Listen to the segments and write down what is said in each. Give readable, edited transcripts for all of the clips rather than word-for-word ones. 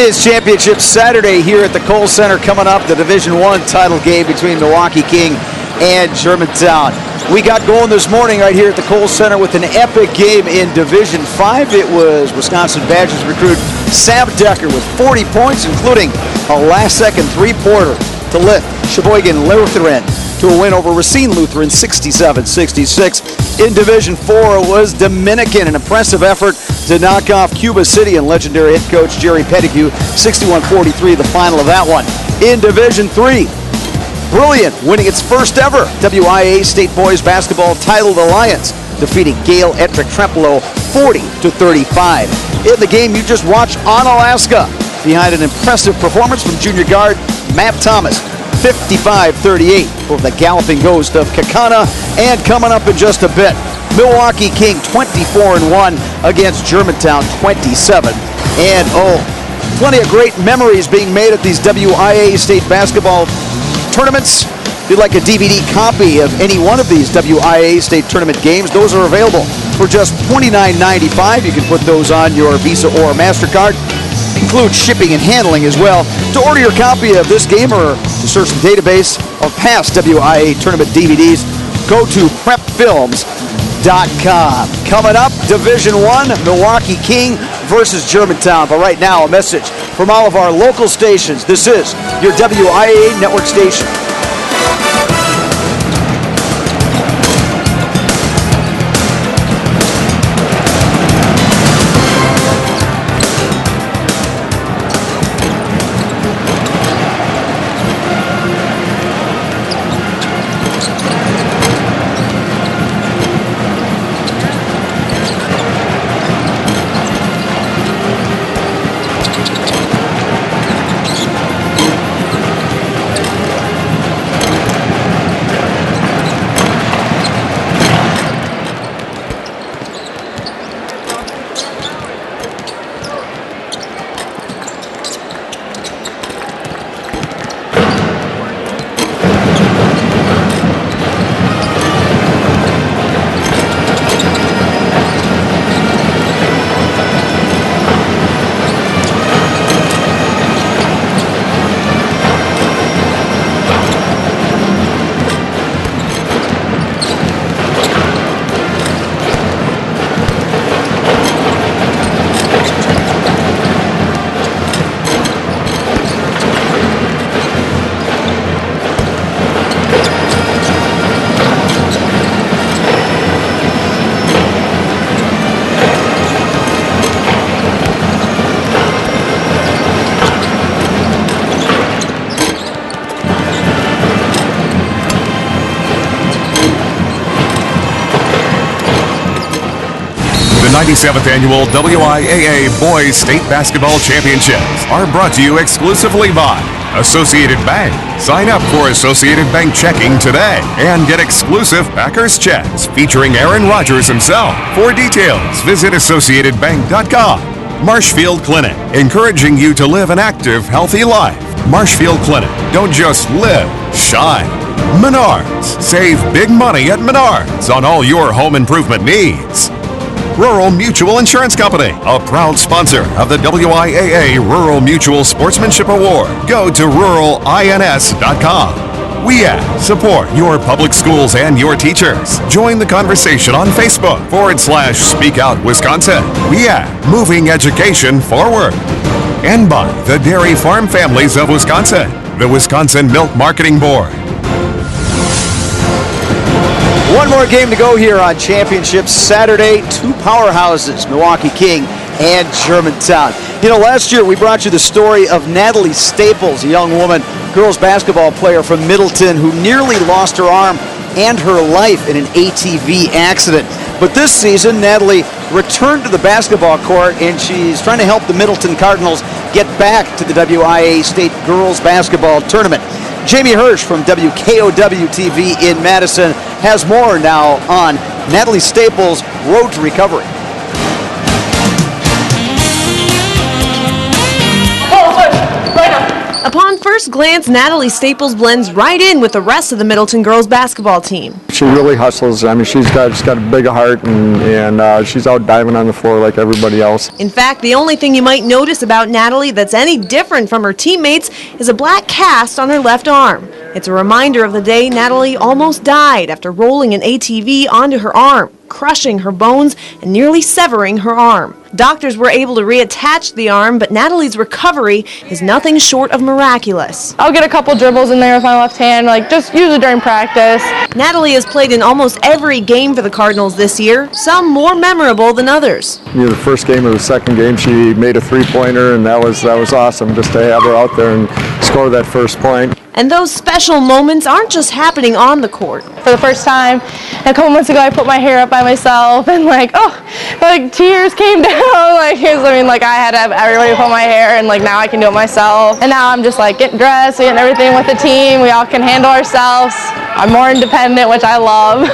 is Championship Saturday here at the Kohl Center. Coming up, the Division I title game between Milwaukee King and Germantown. We got going this morning right here at the Kohl Center with an epic game in Division V. It was Wisconsin Badgers recruit Sam Decker with 40 points, including a last-second three-pointer to lift Sheboygan Lutheran to a win over Racine Lutheran 67-66. In Division IV, it was Dominican, an impressive effort to knock off Cuba City and legendary head coach Jerry Pettigrew 61-43, the final of that one. In Division III, Brilliant winning its first ever WIAA State Boys Basketball title, the Lions defeating Gale Ettrick Trempealeau 40-35. In the game you just watched on Alaska, behind an impressive performance from junior guard Matt Thomas, 55-38 over the galloping ghost of Kakana. And coming up in just a bit, Milwaukee King 24-1 against Germantown 27. And plenty of great memories being made at these WIAA State basketball tournaments. If you'd like a DVD copy of any one of these WIAA State tournament games, those are available for just $29.95. You can put those on your Visa or MasterCard. Includes shipping and handling as well. To order your copy of this game or to search the database of past WIAA tournament DVDs, go to prepfilms.com. Coming up, Division I, Milwaukee King versus Germantown. But right now, a message from all of our local stations. This is your WIAA network station. The 97th Annual WIAA Boys State Basketball Championships are brought to you exclusively by Associated Bank. Sign up for Associated Bank checking today and get exclusive Packers checks featuring Aaron Rodgers himself. For details, visit AssociatedBank.com. Marshfield Clinic, encouraging you to live an active, healthy life. Marshfield Clinic, don't just live, shine. Menards, save big money at Menards on all your home improvement needs. Rural Mutual Insurance Company, a proud sponsor of the WIAA Rural Mutual Sportsmanship Award. Go to ruralins.com. WIAA, support your public schools and your teachers. Join the conversation on Facebook /Speak Out Wisconsin. WIAA, moving education forward. And by the Dairy Farm Families of Wisconsin, the Wisconsin Milk Marketing Board. One more game to go here on Championship Saturday. Two powerhouses, Milwaukee King and Germantown. You know, last year we brought you the story of Natalie Staples, a young woman, girls basketball player from Middleton who nearly lost her arm and her life in an ATV accident. But this season, Natalie returned to the basketball court and she's trying to help the Middleton Cardinals get back to the WIAA State Girls Basketball Tournament. Jamie Hirsch from WKOW-TV in Madison has more now on Natalie Staples' road to recovery. Upon first first glance, Natalie Staples blends right in with the rest of the Middleton girls basketball team. She really hustles. I mean, she's got a big heart, and she's out diving on the floor like everybody else. In fact, the only thing you might notice about Natalie that's any different from her teammates is a black cast on her left arm. It's a reminder of the day Natalie almost died after rolling an ATV onto her arm, crushing her bones and nearly severing her arm. Doctors were able to reattach the arm, but Natalie's recovery is nothing short of miraculous. I'll get a couple dribbles in there with my left hand, just use it during practice. Natalie has played in almost every game for the Cardinals this year, some more memorable than others. The first game or the second game, she made a three-pointer, and that was awesome just to have her out there and score that first point. And those special moments aren't just happening on the court. For the first time, a couple months ago, I put my hair up by myself, and tears came down. I had to have everybody put my hair, and now I can do it myself. And now I'm just getting dressed, getting everything with the team. We all can handle ourselves. I'm more independent, which I love.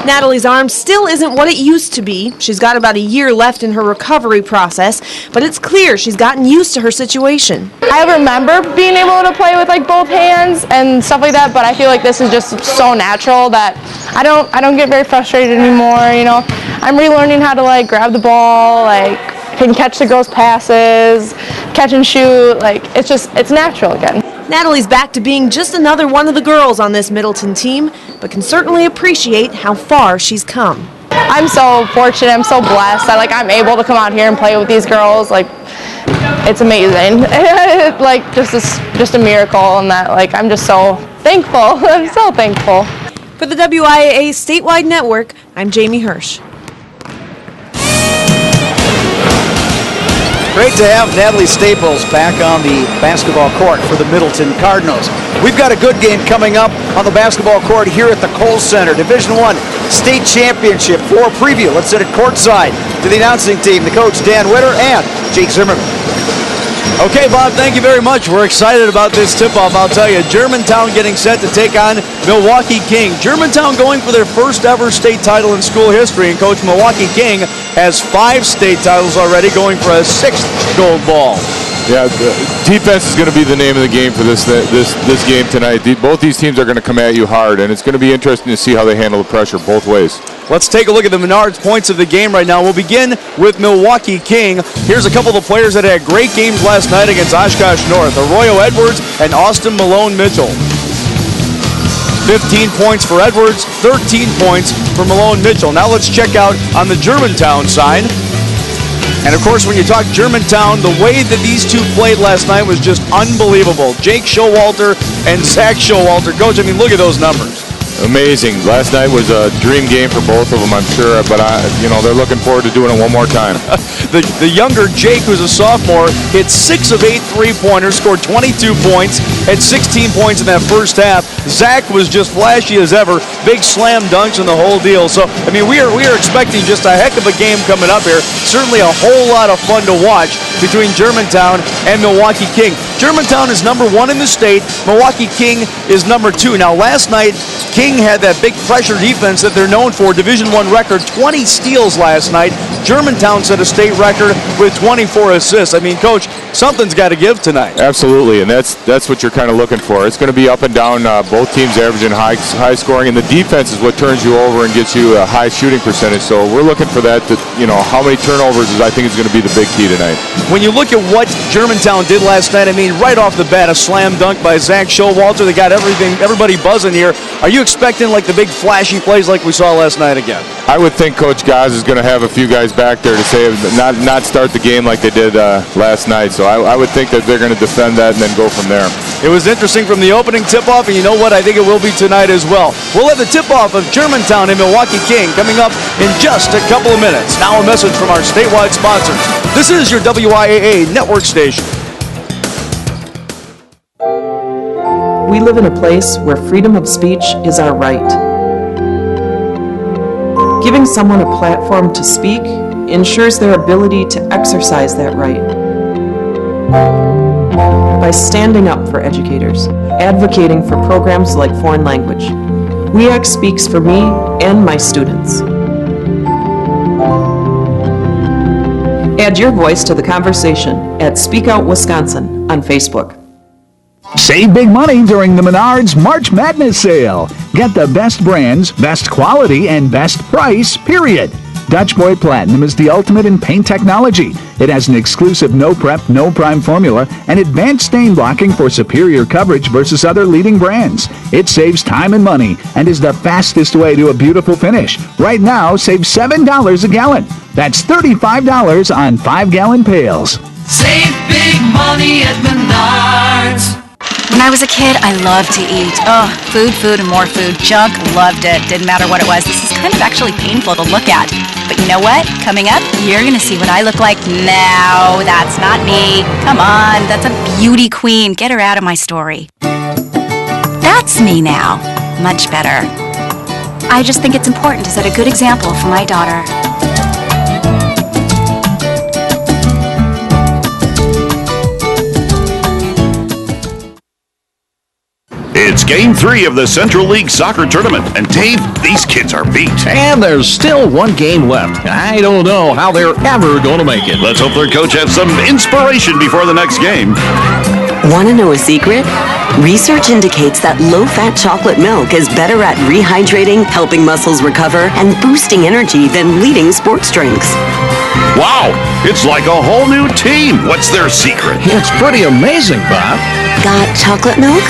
Natalie's arm still isn't what it used to be. She's got about a year left in her recovery process, but it's clear she's gotten used to her situation. I remember being able to play with both hands and stuff like that, but I feel like this is just so natural that I don't get very frustrated anymore. I'm relearning how to grab the ball, can catch the girls' passes, catch and shoot. It's natural again. Natalie's back to being just another one of the girls on this Middleton team, but can certainly appreciate how far she's come. I'm so fortunate, I'm so blessed that I'm able to come out here and play with these girls. It's amazing. just a miracle, and that I'm just so thankful. I'm so thankful. For the WIAA statewide network, I'm Jamie Hirsch. Great to have Natalie Staples back on the basketball court for the Middleton Cardinals. We've got a good game coming up on the basketball court here at the Kohl Center. Division I State Championship. For a preview, let's send it courtside to the announcing team, the coach Dan Witter and Jake Zimmerman. Okay, Bob, thank you very much. We're excited about this tip-off, I'll tell you. Germantown getting set to take on Milwaukee King. Germantown going for their first ever state title in school history, and Coach Milwaukee King has 5 state titles already, going for a 6th gold ball. Yeah, defense is going to be the name of the game for this game tonight. Both these teams are going to come at you hard, and it's going to be interesting to see how they handle the pressure both ways. Let's take a look at the Menards points of the game right now. We'll begin with Milwaukee King. Here's a couple of the players that had great games last night against Oshkosh North. Arroyo Edwards and Austin Malone Mitchell. 15 points for Edwards, 13 points for Malone Mitchell. Now let's check out on the Germantown side. And of course, when you talk Germantown, the way that these two played last night was just unbelievable. Jake Showalter and Zach Showalter. Coach, look at those numbers. Amazing. Last night was a dream game for both of them, I'm sure, but they're looking forward to doing it one more time. The younger Jake, who's a sophomore, hit 6 of 8 three-pointers, scored 22 points, had 16 points in that first half. Zach was just flashy as ever, big slam dunks and the whole deal. So, we are expecting just a heck of a game coming up here. Certainly a whole lot of fun to watch between Germantown and Milwaukee King. Germantown is number 1 in the state. Milwaukee King is number 2. Now, last night, King had that big pressure defense that they're known for. Division I record, 20 steals last night. Germantown set a state record with 24 assists. Coach, something's got to give tonight. Absolutely, and that's what you're kind of looking for. It's going to be up and down. Both teams averaging high scoring, and the defense is what turns you over and gets you a high shooting percentage. So we're looking for that. How many turnovers I think is going to be the big key tonight. When you look at what Germantown did last night, right off the bat, a slam dunk by Zach Showalter. They got everybody buzzing here. Are you expecting the big flashy plays like we saw last night again? I would think Coach Gaz is going to have a few guys back there to say not start the game like they did last night. So I would think that they're going to defend that and then go from there. It was interesting from the opening tip-off, and you know what? I think it will be tonight as well. We'll have the tip-off of Germantown and Milwaukee King coming up in just a couple of minutes. Now a message from our statewide sponsors. This is your WIAA network station. We live in a place where freedom of speech is our right. Giving someone a platform to speak ensures their ability to exercise that right. By standing up for educators, advocating for programs like foreign language, WIAC speaks for me and my students. Add your voice to the conversation at Speak Out Wisconsin on Facebook. Save big money during the Menards March Madness sale. Get the best brands, best quality, and best price, period. Dutch Boy Platinum is the ultimate in paint technology. It has an exclusive no-prep, no-prime formula and advanced stain blocking for superior coverage versus other leading brands. It saves time and money and is the fastest way to a beautiful finish. Right now, save $7 a gallon. That's $35 on 5-gallon pails. Save big money at Menards. When I was a kid, I loved to eat. Oh, food, and more food. Junk, loved it. Didn't matter what it was. This is kind of actually painful to look at. But you know what? Coming up, you're going to see what I look like now. That's not me. Come on, that's a beauty queen. Get her out of my story. That's me now. Much better. I just think it's important to set a good example for my daughter. It's Game 3 of the Central League Soccer Tournament, and Dave, these kids are beat. And there's still one game left. I don't know how they're ever going to make it. Let's hope their coach has some inspiration before the next game. Want to know a secret? Research indicates that low-fat chocolate milk is better at rehydrating, helping muscles recover, and boosting energy than leading sports drinks. Wow, it's like a whole new team. What's their secret? It's pretty amazing, Bob. Got chocolate milk?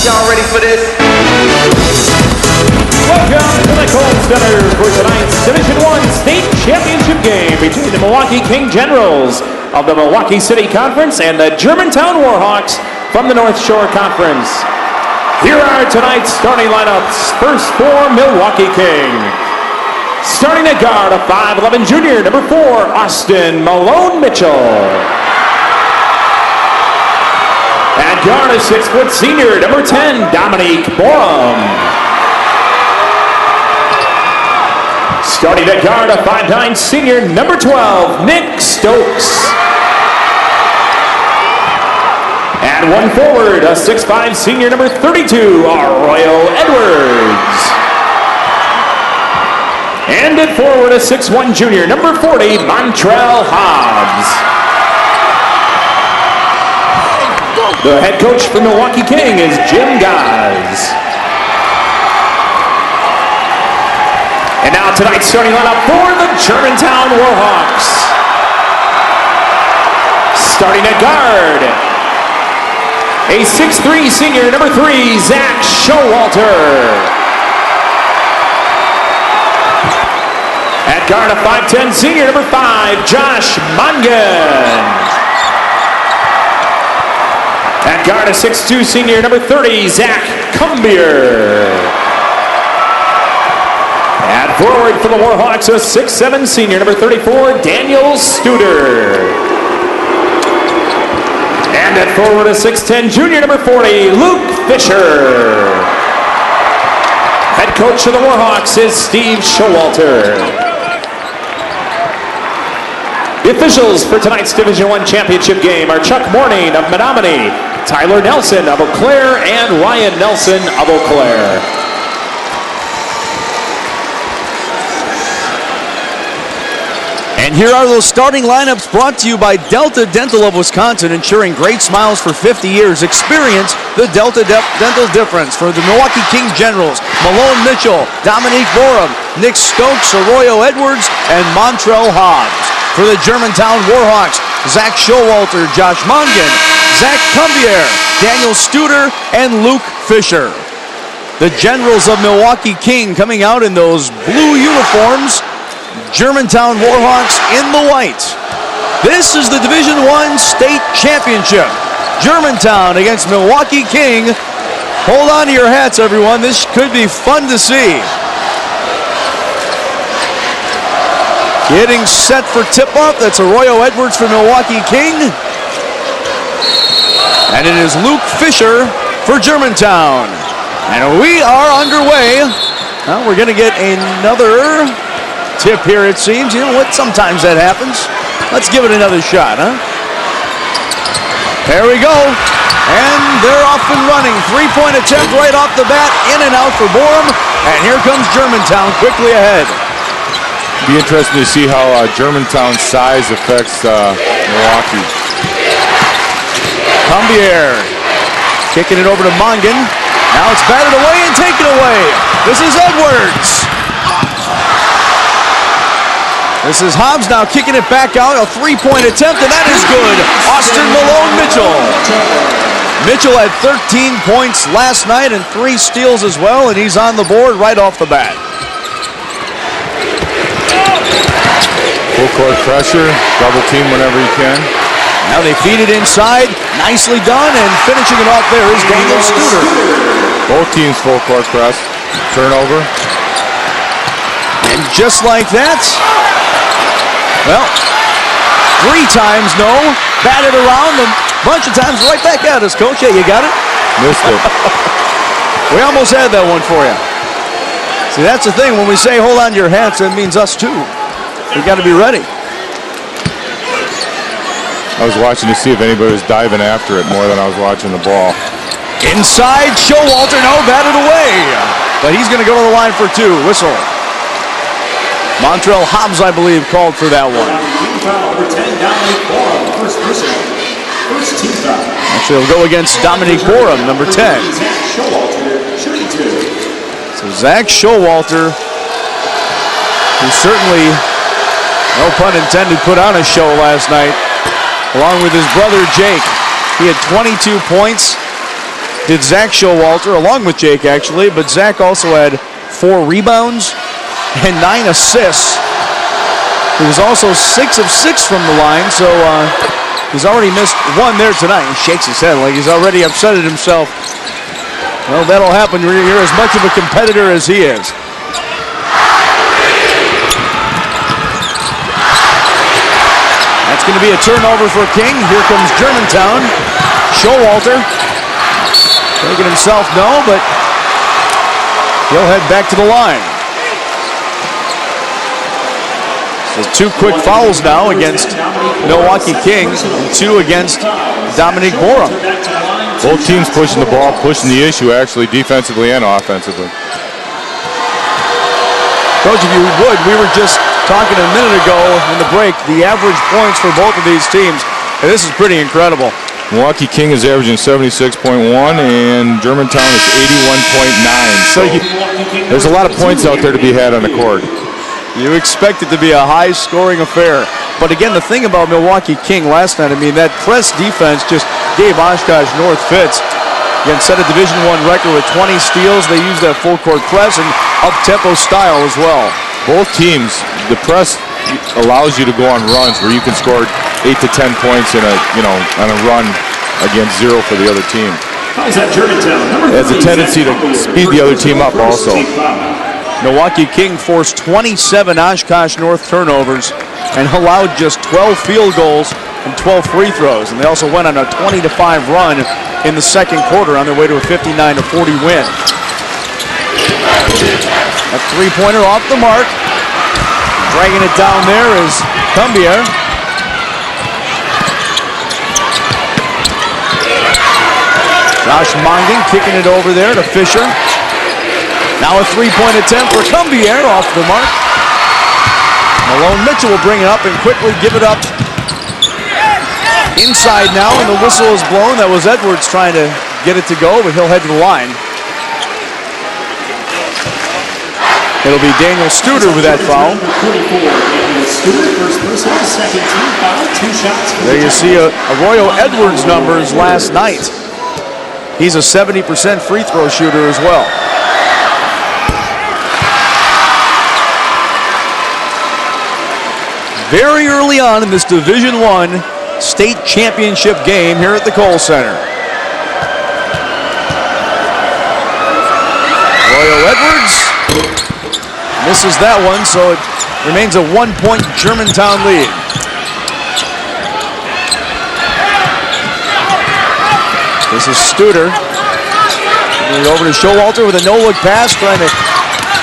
Y'all ready for this? Welcome to the Kohl Center for tonight's Division I State Championship game between the Milwaukee King Generals of the Milwaukee City Conference and the Germantown Warhawks from the North Shore Conference. Here are tonight's starting lineups. First for Milwaukee King. Starting at guard, a 5'11" junior, number 4, Austin Malone Mitchell. At guard, a 6' senior, number 10, Dominique Borum. Starting at guard, a 5'9" senior, number 12, Nick Stokes. And one forward, a 6'5" senior, number 32, Arroyo Edwards. And at forward, a 6'1" junior, number 40, Montrell Hobbs. The head coach for Milwaukee King is Jim Gaz. And now tonight's starting lineup for the Germantown Warhawks. Starting at guard, a 6'3" senior, number 3, Zach Showalter. At guard, a 5'10" senior, number 5, Josh Mongan. At guard, a 6'2" senior, number 30, Zach Cumbier. At forward for the Warhawks, a 6'7" senior, number 34, Daniel Studer. And at forward, a 6'10" junior, number 40, Luke Fisher. Head coach of the Warhawks is Steve Showalter. The officials for tonight's Division I championship game are Chuck Morning of Menominee, Tyler Nelson of Eau Claire, and Ryan Nelson of Eau Claire. And here are those starting lineups brought to you by Delta Dental of Wisconsin, ensuring great smiles for 50 years. Experience the Delta Dental difference for the Milwaukee King Generals: Malone Mitchell, Dominique Borum, Nick Stokes, Arroyo Edwards, and Montrell Hobbs. For the Germantown Warhawks, Zach Showalter, Josh Mongan, Zach Cumbier, Daniel Studer, and Luke Fisher. The Generals of Milwaukee King coming out in those blue uniforms. Germantown Warhawks in the white. This is the Division I State Championship. Germantown against Milwaukee King. Hold on to your hats, everyone. This could be fun to see. Getting set for tip-off. That's Arroyo Edwards for Milwaukee King. And it is Luke Fisher for Germantown. And we are underway. Well, we're going to get another tip here, it seems. You know what? Sometimes that happens. Let's give it another shot, huh? There we go. And they're off and running. Three-point attempt right off the bat. In and out for Borum. And here comes Germantown quickly ahead. Be interesting to see how Germantown's size affects Milwaukee. Combier kicking it over to Mongan. Now it's batted away and taken away. This is Edwards. This is Hobbs now kicking it back out. A three-point attempt, and that is good. Austin Malone Mitchell. Mitchell had 13 points last night and 3 steals as well, and he's on the board right off the bat. Full court pressure, double team whenever you can. Now they feed it inside. Nicely done, and finishing it off there is Daniel Studer. Both teams full court press. Turnover. And just like that, well, 3 times no, batted around a bunch of times right back at us, Coach. Yeah, you got it? Missed it. We almost had that one for you. See, that's the thing. When we say hold on to your hats, that means us too. We got to be ready. I was watching to see if anybody was diving after it more than I was watching the ball. Inside, Showalter, no, batted away. But he's going to go to the line for 2. Whistle. Montrell Hobbs, I believe, called for that one. Actually, he'll go against Dominique Borum, number 10. So Zach Showalter, who certainly, no pun intended, put on a show last night, along with his brother Jake. He had 22 points. Did Zach Showalter, along with Jake actually, but Zach also had 4 rebounds and 9 assists. He was also 6 of 6 from the line, so he's already missed 1 there tonight. He shakes his head like he's already upset at himself. Well, that'll happen. You're as much of a competitor as he is. That's going to be a turnover for King. Here comes Germantown. Showalter taking himself no, but he'll head back to the line. So 2 quick fouls now against Milwaukee King and 2 against Dominique Borum. Both teams pushing the ball, pushing the issue actually defensively and offensively. Coach, if you would, we were just talking a minute ago in the break, the average points for both of these teams, and this is pretty incredible. Milwaukee King is averaging 76.1 and Germantown is 81.9. So there's a lot of points out there to be had on the court. You expect it to be a high-scoring affair. But again, the thing about Milwaukee King last night, I mean, that press defense just gave Oshkosh North fits. Again, set a Division I record with 20 steals. They use that full-court press and up-tempo style as well. Both teams, the press allows you to go on runs where you can score 8 to 10 points in on a run against 0 for the other team. How's that Germantown? It has a tendency to speed the other team up also. Milwaukee King forced 27 Oshkosh North turnovers and allowed just 12 field goals and 12 free throws. And they also went on a 20-5 run in the second quarter on their way to a 59-40 win. A 3-pointer off the mark. Dragging it down there is Combier. Josh Mongan kicking it over there to Fisher. Now a 3-point attempt for Combier off the mark. Malone Mitchell will bring it up and quickly give it up inside now, and the whistle is blown. That was Edwards trying to get it to go, but he'll head to the line. It'll be Daniel Studer with that foul. There you see Arroyo Edwards' numbers last night. He's a 70% free throw shooter as well. Very early on in this Division I state championship game here at the Kohl Center. Arroyo Edwards misses that one, so it remains a 1-point Germantown lead. This is Studer. Over to Showalter with a no-look pass, trying to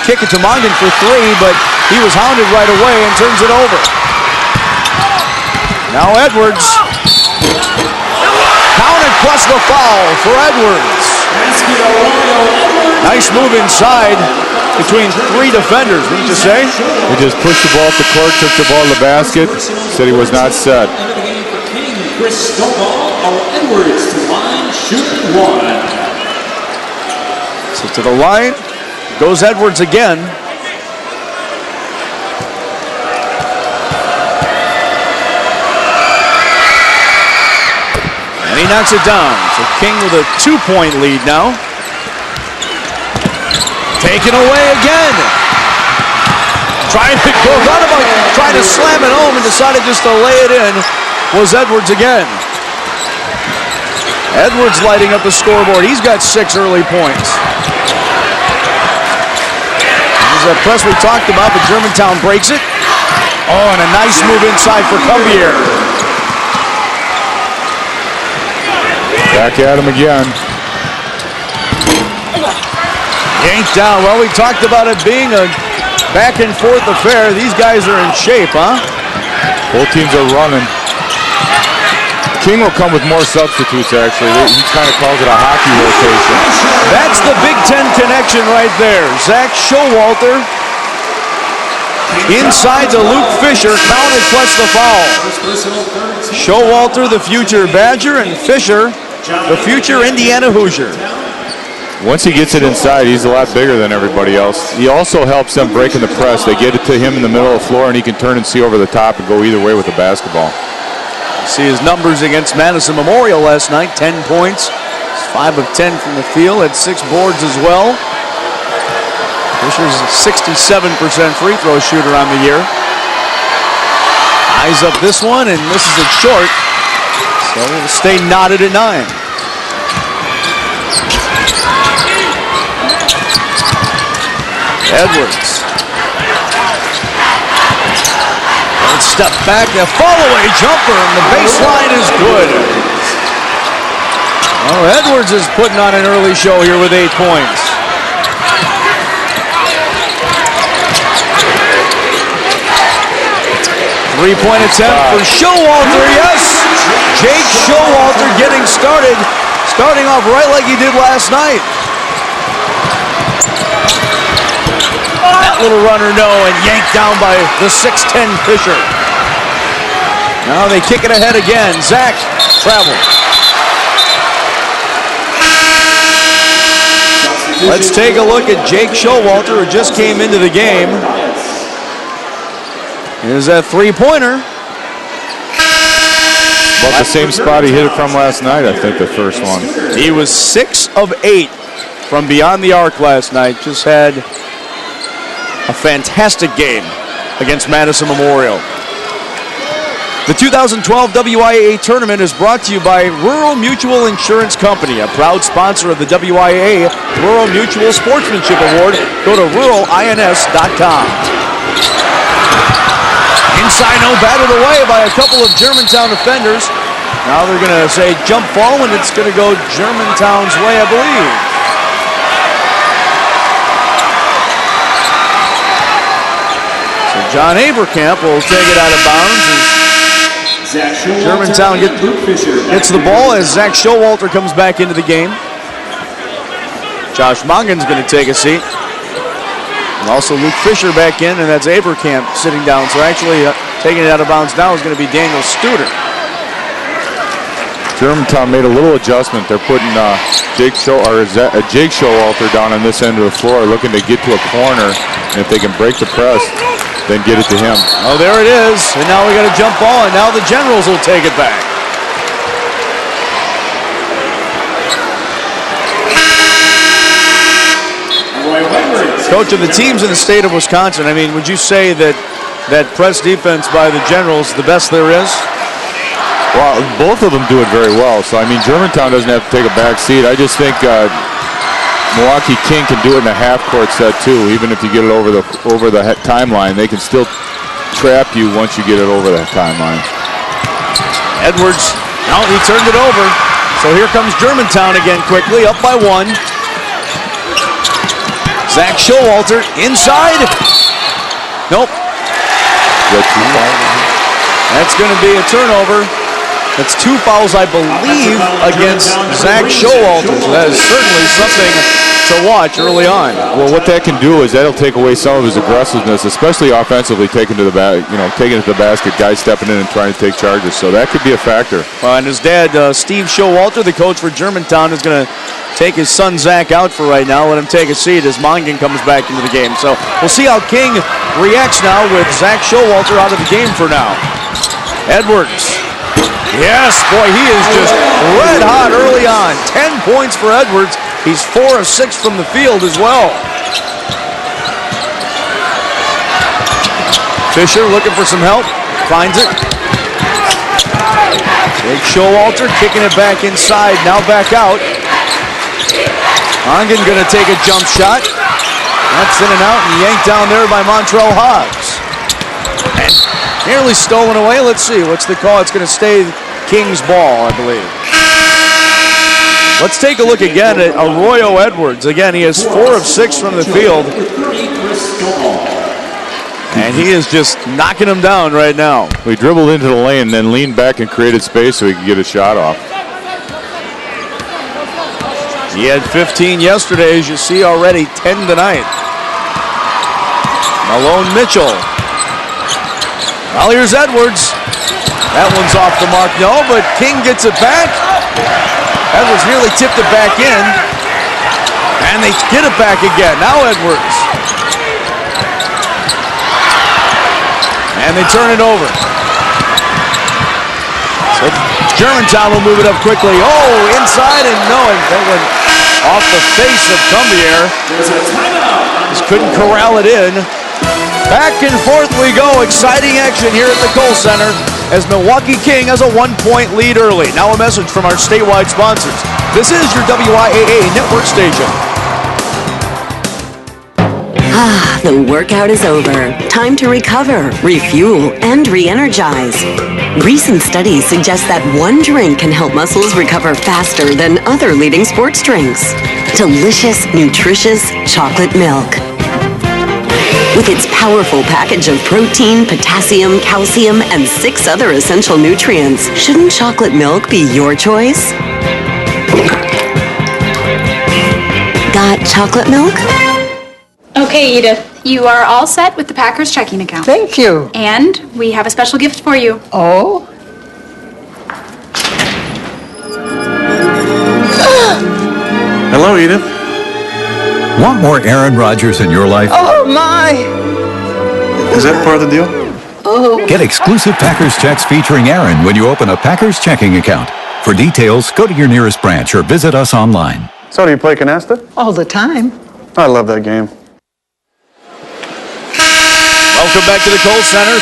kick it to Mongan for 3, but he was hounded right away and turns it over. Now Edwards. plus the foul for Edwards. Nice move inside between 3 defenders, wouldn't you say? He just pushed the ball up the court, took the ball to the basket, said he was not set. Edwards to line, shooting 1. So to the line goes Edwards again. And he knocks it down. So King with a 2-point lead now. Taken away again. Trying to slam it home and decided just to lay it in was Edwards again. Edwards lighting up the scoreboard. He's got 6 early points. This is a press we talked about, but Germantown breaks it. Oh, and a nice move inside for Cumbier. Back at him again. Yanked down. Well, we talked about it being a back and forth affair. These guys are in shape, huh? Both teams are running. King will come with more substitutes, actually. He kind of calls it a hockey rotation. That's the Big Ten connection right there. Zach Showalter inside to Luke Fisher, counted plus the foul. Showalter, the future Badger, and Fisher, the future Indiana Hoosier. Once he gets it inside, he's a lot bigger than everybody else. He also helps them break in the press. They get it to him in the middle of the floor, and he can turn and see over the top and go either way with the basketball. See his numbers against Madison Memorial last night, 10 points. 5 of 10 from the field, had 6 boards as well. Fisher's a 67% free throw shooter on the year. Eyes up this one and misses it short. So we'll stay knotted at 9. Edwards. Let's step back, a fall-away jumper, and the baseline is good. Well, Edwards is putting on an early show here with 8 points. Three-point attempt for Showalter, yes! Jake Showalter getting starting off right like he did last night. That little runner, no, and yanked down by the 6'10 Fisher. Now they kick it ahead again. Zach travel. Let's take a look at Jake Showalter, who just came into the game. Here's that three-pointer. About the same spot he hit it from last night, I think, the first one. He was 6 of 8 from beyond the arc last night. Just had a fantastic game against Madison Memorial. The 2012 WIAA tournament is brought to you by Rural Mutual Insurance Company, a proud sponsor of the WIAA Rural Mutual Sportsmanship Award. Go to ruralins.com. Inside, no, batted away by a couple of Germantown defenders. Now they're going to say jump ball, and it's going to go Germantown's way, I believe. So John Avercamp will take it out of bounds as Germantown gets the ball as Zach Showalter comes back into the game. Josh Mongan's going to take a seat. And also Luke Fisher back in, and that's Avercamp sitting down. So actually taking it out of bounds now is going to be Daniel Studer. Germantown made a little adjustment. They're putting Jake Showalter down on this end of the floor, looking to get to a corner. And if they can break the press, then get it to him. Oh, there it is. And now we got a jump ball, and now the Generals will take it back. Coach, of the teams in the state of Wisconsin, I mean, would you say that press defense by the Generals the best there is? Well, both of them do it very well. So, I mean, Germantown doesn't have to take a back seat. I just think Milwaukee King can do it in a half-court set, too. Even if you get it over the timeline, they can still trap you once you get it over that timeline. Edwards, now he turned it over. So here comes Germantown again quickly, up by 1. Zach Showalter inside. Nope. That's going to be a turnover. That's 2 fouls, I believe, against Zach Showalter. So that is certainly something to watch early on. Well, what that can do is that'll take away some of his aggressiveness, especially offensively, taking it to the basket, guys stepping in and trying to take charges. So that could be a factor. And his dad, Steve Showalter, the coach for Germantown, is going to take his son Zach out for right now. Let him take a seat as Mongan comes back into the game. So we'll see how King reacts now with Zach Showalter out of the game for now. Edwards. Yes, boy, he is just red hot early on. 10 points for Edwards. He's 4 of 6 from the field as well. Fisher looking for some help. Finds it. Jake Showalter kicking it back inside. Now back out. Mongan going to take a jump shot. That's in and out and yanked down there by Montrell Hobbs. And nearly stolen away. Let's see. What's the call? It's going to stay King's ball, I believe. Let's take a look again at Arroyo Edwards. Again, he has 4 of 6 from the field. And he is just knocking him down right now. He dribbled into the lane and then leaned back and created space so he could get a shot off. He had 15 yesterday, as you see already, 10 tonight. Malone Mitchell. Well, here's Edwards. That one's off the mark, no, but King gets it back. Edwards nearly tipped it back in. And they get it back again. Now Edwards. And they turn it over. So Germantown will move it up quickly. Oh, inside and no, and that went off the face of Cumbier. Just couldn't corral it in. Back and forth we go. Exciting action here at the Kohl Center as Milwaukee King has a 1-point lead early. Now a message from our statewide sponsors. This is your WIAA network station. Ah, the workout is over. Time to recover, refuel, and re-energize. Recent studies suggest that one drink can help muscles recover faster than other leading sports drinks. Delicious, nutritious chocolate milk. With its powerful package of protein, potassium, calcium, and 6 other essential nutrients, shouldn't chocolate milk be your choice? Got chocolate milk? Okay, Edith, you are all set with the Packers checking account. Thank you. And we have a special gift for you. Oh? Hello, Edith. Want more Aaron Rodgers in your life? Oh, my! Is that part of the deal? Oh. Get exclusive Packers checks featuring Aaron when you open a Packers checking account. For details, go to your nearest branch or visit us online. So do you play canasta? All the time. I love that game. Welcome back to the Kohl Center.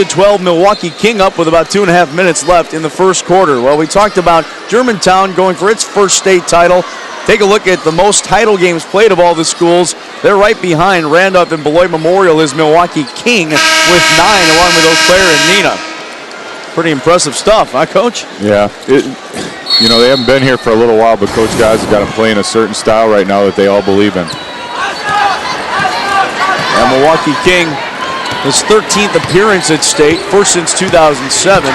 13-12, Milwaukee King up with about 2.5 minutes left in the first quarter. Well, we talked about Germantown going for its first state title. Take a look at the most title games played of all the schools. They're right behind Randolph and Beloit Memorial is Milwaukee King with 9, along with Eau Claire and Neenah. Pretty impressive stuff, huh, Coach? Yeah. They haven't been here for a little while, but Coach Guys has got them playing a certain style right now that they all believe in. And Milwaukee King, his 13th appearance at state, first since 2007.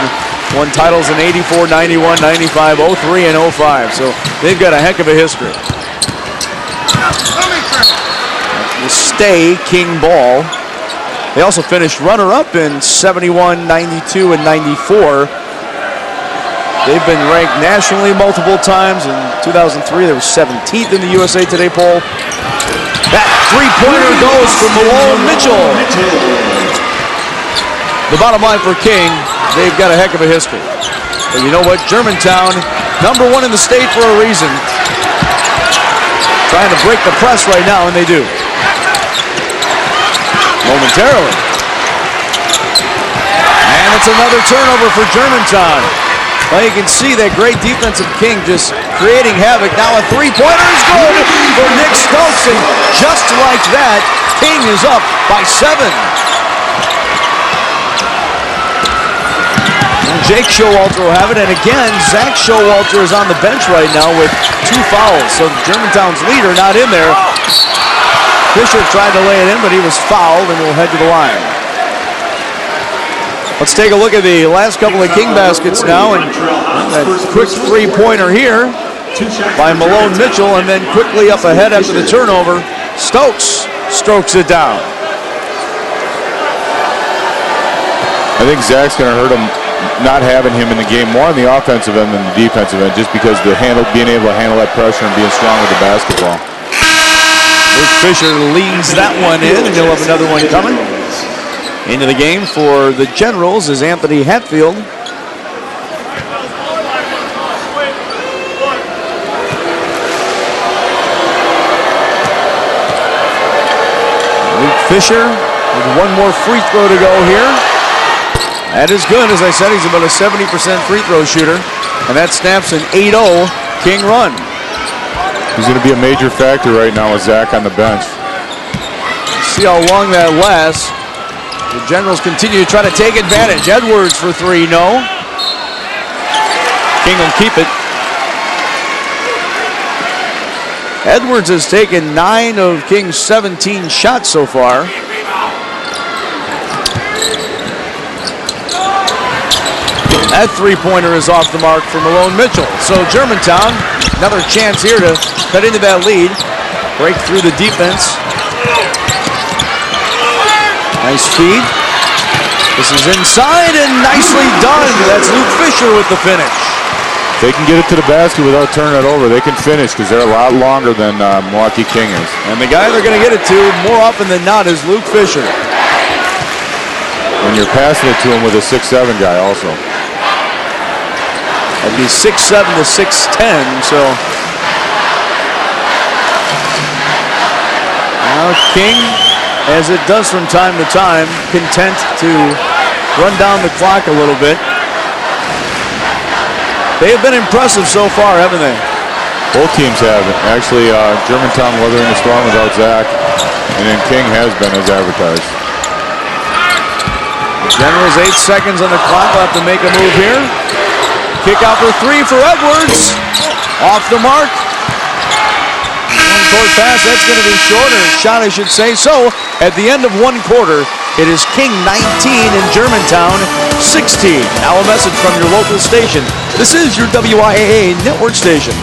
Won titles in 84, 91, 95, 03, and 05. So they've got a heck of a history. Will stay King ball. They also finished runner-up in 71, 92, and 94. They've been ranked nationally multiple times. In 2003, they were 17th in the USA Today poll. That three-pointer goes for Malone Mitchell. The bottom line for King, they've got a heck of a history. But you know what? Germantown, #1 in the state for a reason. Trying to break the press right now, and they do. Momentarily. And it's another turnover for Germantown. Well, you can see that great defense of King just creating havoc. Now a three-pointer is good for Nick Stokes, and just like that, King is up by 7. Jake Showalter will have it, and again, Zach Showalter is on the bench right now with 2 fouls, so Germantown's leader not in there. Fisher tried to lay it in, but he was fouled and will head to the line. Let's take a look at the last couple of King baskets now, and that quick three-pointer here by Malone Mitchell, and then quickly up ahead after the turnover, Stokes strokes it down. I think Zach's going to hurt him not having him in the game more on the offensive end than the defensive end, just because being able to handle that pressure and being strong with the basketball. Luke Fisher leads that one in, and he'll have another one coming. Into the game for the Generals is Anthony Hatfield. Luke Fisher with one more free throw to go here. That is good. As I said, he's about a 70% free throw shooter, and that snaps an 8-0 King run. He's going to be a major factor right now with Zach on the bench. See how long that lasts. The Generals continue to try to take advantage. Edwards for three, no. King will keep it. Edwards has taken 9 of King's 17 shots so far. That three-pointer is off the mark for Malone Mitchell. So Germantown, another chance here to cut into that lead. Break through the defense. Nice feed. This is inside and nicely done. That's Luke Fisher with the finish. They can get it to the basket without turning it over. They can finish because they're a lot longer than Milwaukee King is. And the guy they're going to get it to more often than not is Luke Fisher. And you're passing it to him with a 6'7" guy also. That'd be 6'7" to 6'10", so. Now King, as it does from time to time, content to run down the clock a little bit. They have been impressive so far, haven't they? Both teams have. Actually, Germantown weathering the storm without Zach, and then King has been as advertised. Generals 8 seconds on the clock. We'll have to make a move here. Kick out for three for Edwards. Off the mark. One court pass. That's going to be short, or shot, I should say. So, at the end of one quarter, it is King 19 and Germantown 16. Now a message from your local station. This is your WIAA network station.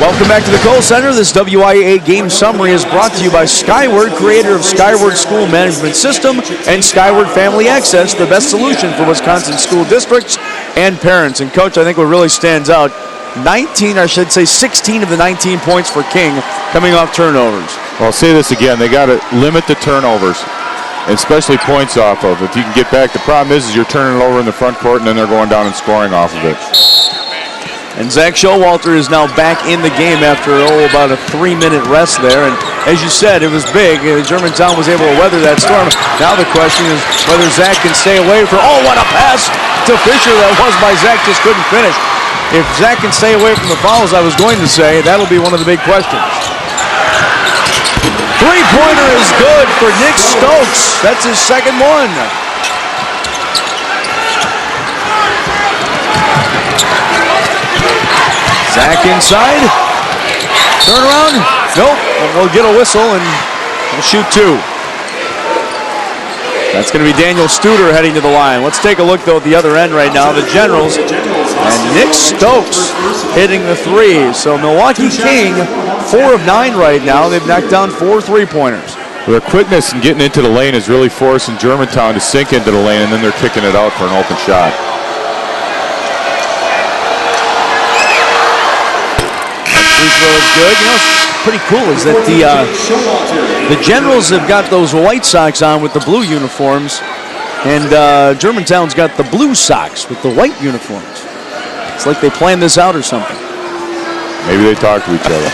Welcome back to the Kohl Center. This WIAA game summary is brought to you by Skyward, creator of Skyward School Management System and Skyward Family Access, the best solution for Wisconsin school districts and parents. And Coach, I think what really stands out, 16 of the 19 points for King coming off turnovers. Well, I'll say this again, they got to limit the turnovers, especially points off of. If you can get back, the problem is you're turning it over in the front court and then they're going down and scoring off of it. And Zach Showalter is now back in the game after, about a 3-minute rest there. And as you said, it was big. Germantown was able to weather that storm. Now the question is whether Zach can stay away from, what a pass to Fisher that was by Zach, just couldn't finish. If Zach can stay away from the fouls, I was going to say, that'll be one of the big questions. Three-pointer is good for Nick Stokes. That's his second one. Zach inside. Turn around. Nope. We'll get a whistle and we'll shoot two. That's going to be Daniel Studer heading to the line. Let's take a look, though, at the other end right now. The Generals And Nick Stokes hitting the three. So Milwaukee King, 4 of 9 right now. They've knocked down 4 3-pointers. Their quickness in getting into the lane is really forcing Germantown to sink into the lane, and then they're kicking it out for an open shot. Free throw is good. You know what's pretty cool is that the Generals have got those white socks on with the blue uniforms, and Germantown's got the blue socks with the white uniforms. It's like they planned this out or something. Maybe they talk to each other.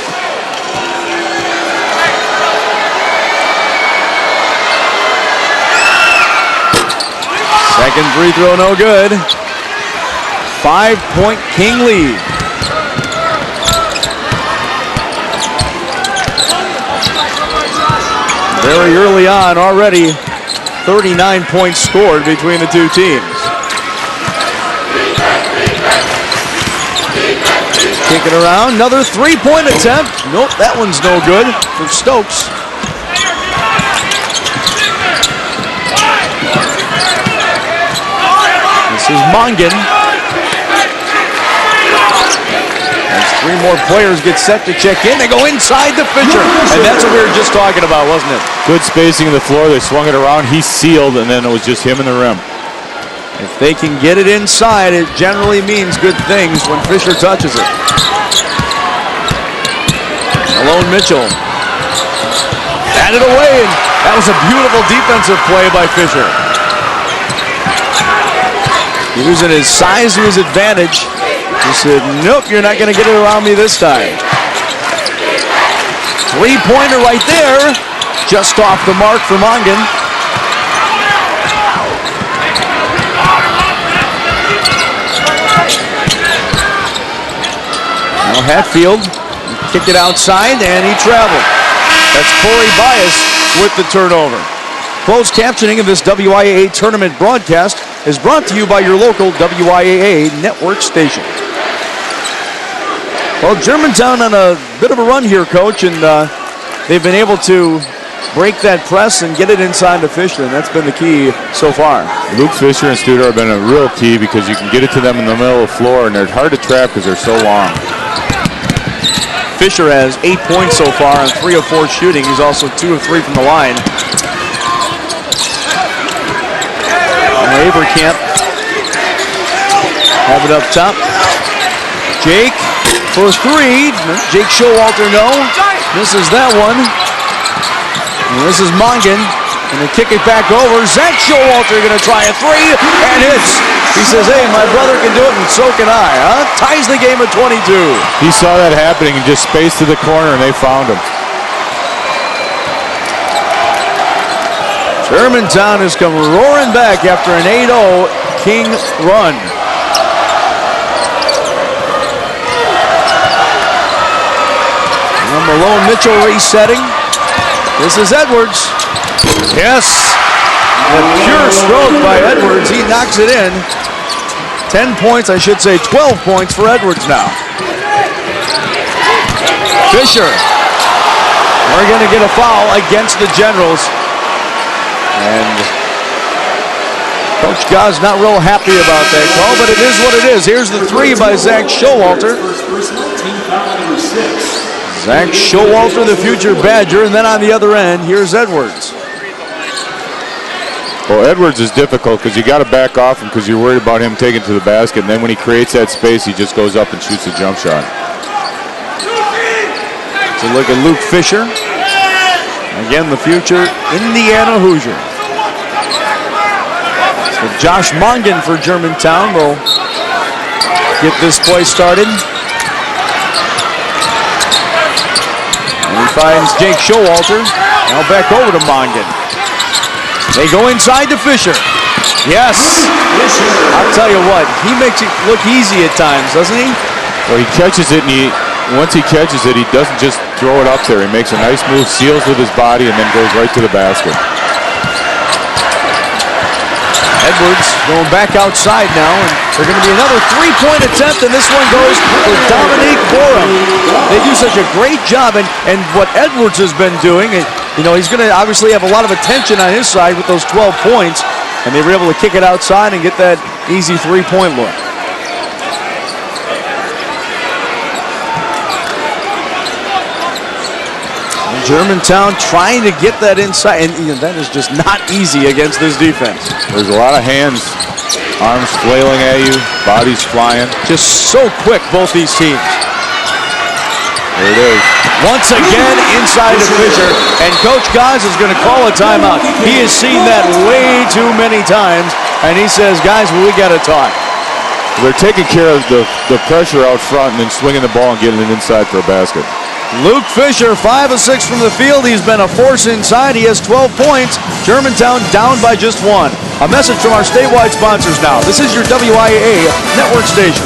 Second free throw, no good. 5-point King lead. Very early on, already 39 points scored between the two teams. Kicking around, another 3-point attempt. Nope, that one's no good for Stokes. This is Mongan. As 3 more players get set to check in, they go inside to Fisher. And that's what we were just talking about, wasn't it? Good spacing of the floor. They swung it around. He sealed, and then it was just him and the rim. If they can get it inside, it generally means good things when Fisher touches it. Malone Mitchell. Batted away, and that was a beautiful defensive play by Fisher. Using his size to his advantage. He said, nope, you're not going to get it around me this time. 3-pointer right there. Just off the mark for Mongan. Now Hatfield kicked it outside, and he traveled. That's Corey Bias with the turnover. Closed captioning of this WIAA tournament broadcast is brought to you by your local WIAA network station. Well, Germantown on a bit of a run here, Coach, and they've been able to break that press and get it inside to Fisher, and that's been the key so far. Luke Fisher and Studer have been a real key because you can get it to them in the middle of the floor, and they're hard to trap because they're so long. Fisher has 8 points so far on 3 of 4 shooting. He's also 2 of 3 from the line. Avercamp have it up top. Jake for 3. Jake Showalter, no. Misses that one. And this is Mongan. Going to kick it back over. Zach Showalter going to try a 3 and hits. He says, hey, my brother can do it and so can I. Huh? Ties the game at 22. He saw that happening and just spaced to the corner, and they found him. Germantown has come roaring back after an 8-0 King run. And Malone Mitchell resetting. This is Edwards. Yes. A pure stroke by Edwards. He knocks it in. 10 points, I should say 12 points for Edwards now. Fisher. We're going to get a foul against the Generals. And Coach Gau's not real happy about that call, but it is what it is. Here's the 3 by Zach Showalter. Zach Showalter, the future Badger, and then on the other end, here's Edwards. Well, Edwards is difficult because you got to back off him because you're worried about him taking to the basket, and then when he creates that space, he just goes up and shoots a jump shot. So look at Luke Fisher. Again, the future Indiana Hoosier. So Josh Mongan for Germantown will get this play started. And he finds Jake Showalter. Now back over to Mongan. They go inside to Fisher. Yes. I'll tell you what, he makes it look easy at times, doesn't he? Well, he catches it, and once he catches it, he doesn't just throw it up there. He makes a nice move, seals with his body, and then goes right to the basket. Edwards going back outside now, and they're going to be another 3-point attempt, and this one goes for Dominique Borum. They do such a great job, and what Edwards has been doing, you know, he's going to obviously have a lot of attention on his side with those 12 points, and they were able to kick it outside and get that easy 3-point look. Germantown trying to get that inside, and that is just not easy against this defense. There's a lot of hands, arms flailing at you, bodies flying. Just so quick, both these teams. There it is. Once again, inside to Fisher, and Coach Goss is going to call a timeout. He has seen that way too many times, and he says, guys, we got to talk. They're taking care of the pressure out front and then swinging the ball and getting it inside for a basket. Luke Fisher, 5 of 6 from the field. He's been a force inside. He has 12 points. Germantown down by just 1. A message from our statewide sponsors now. This is your WIAA network station.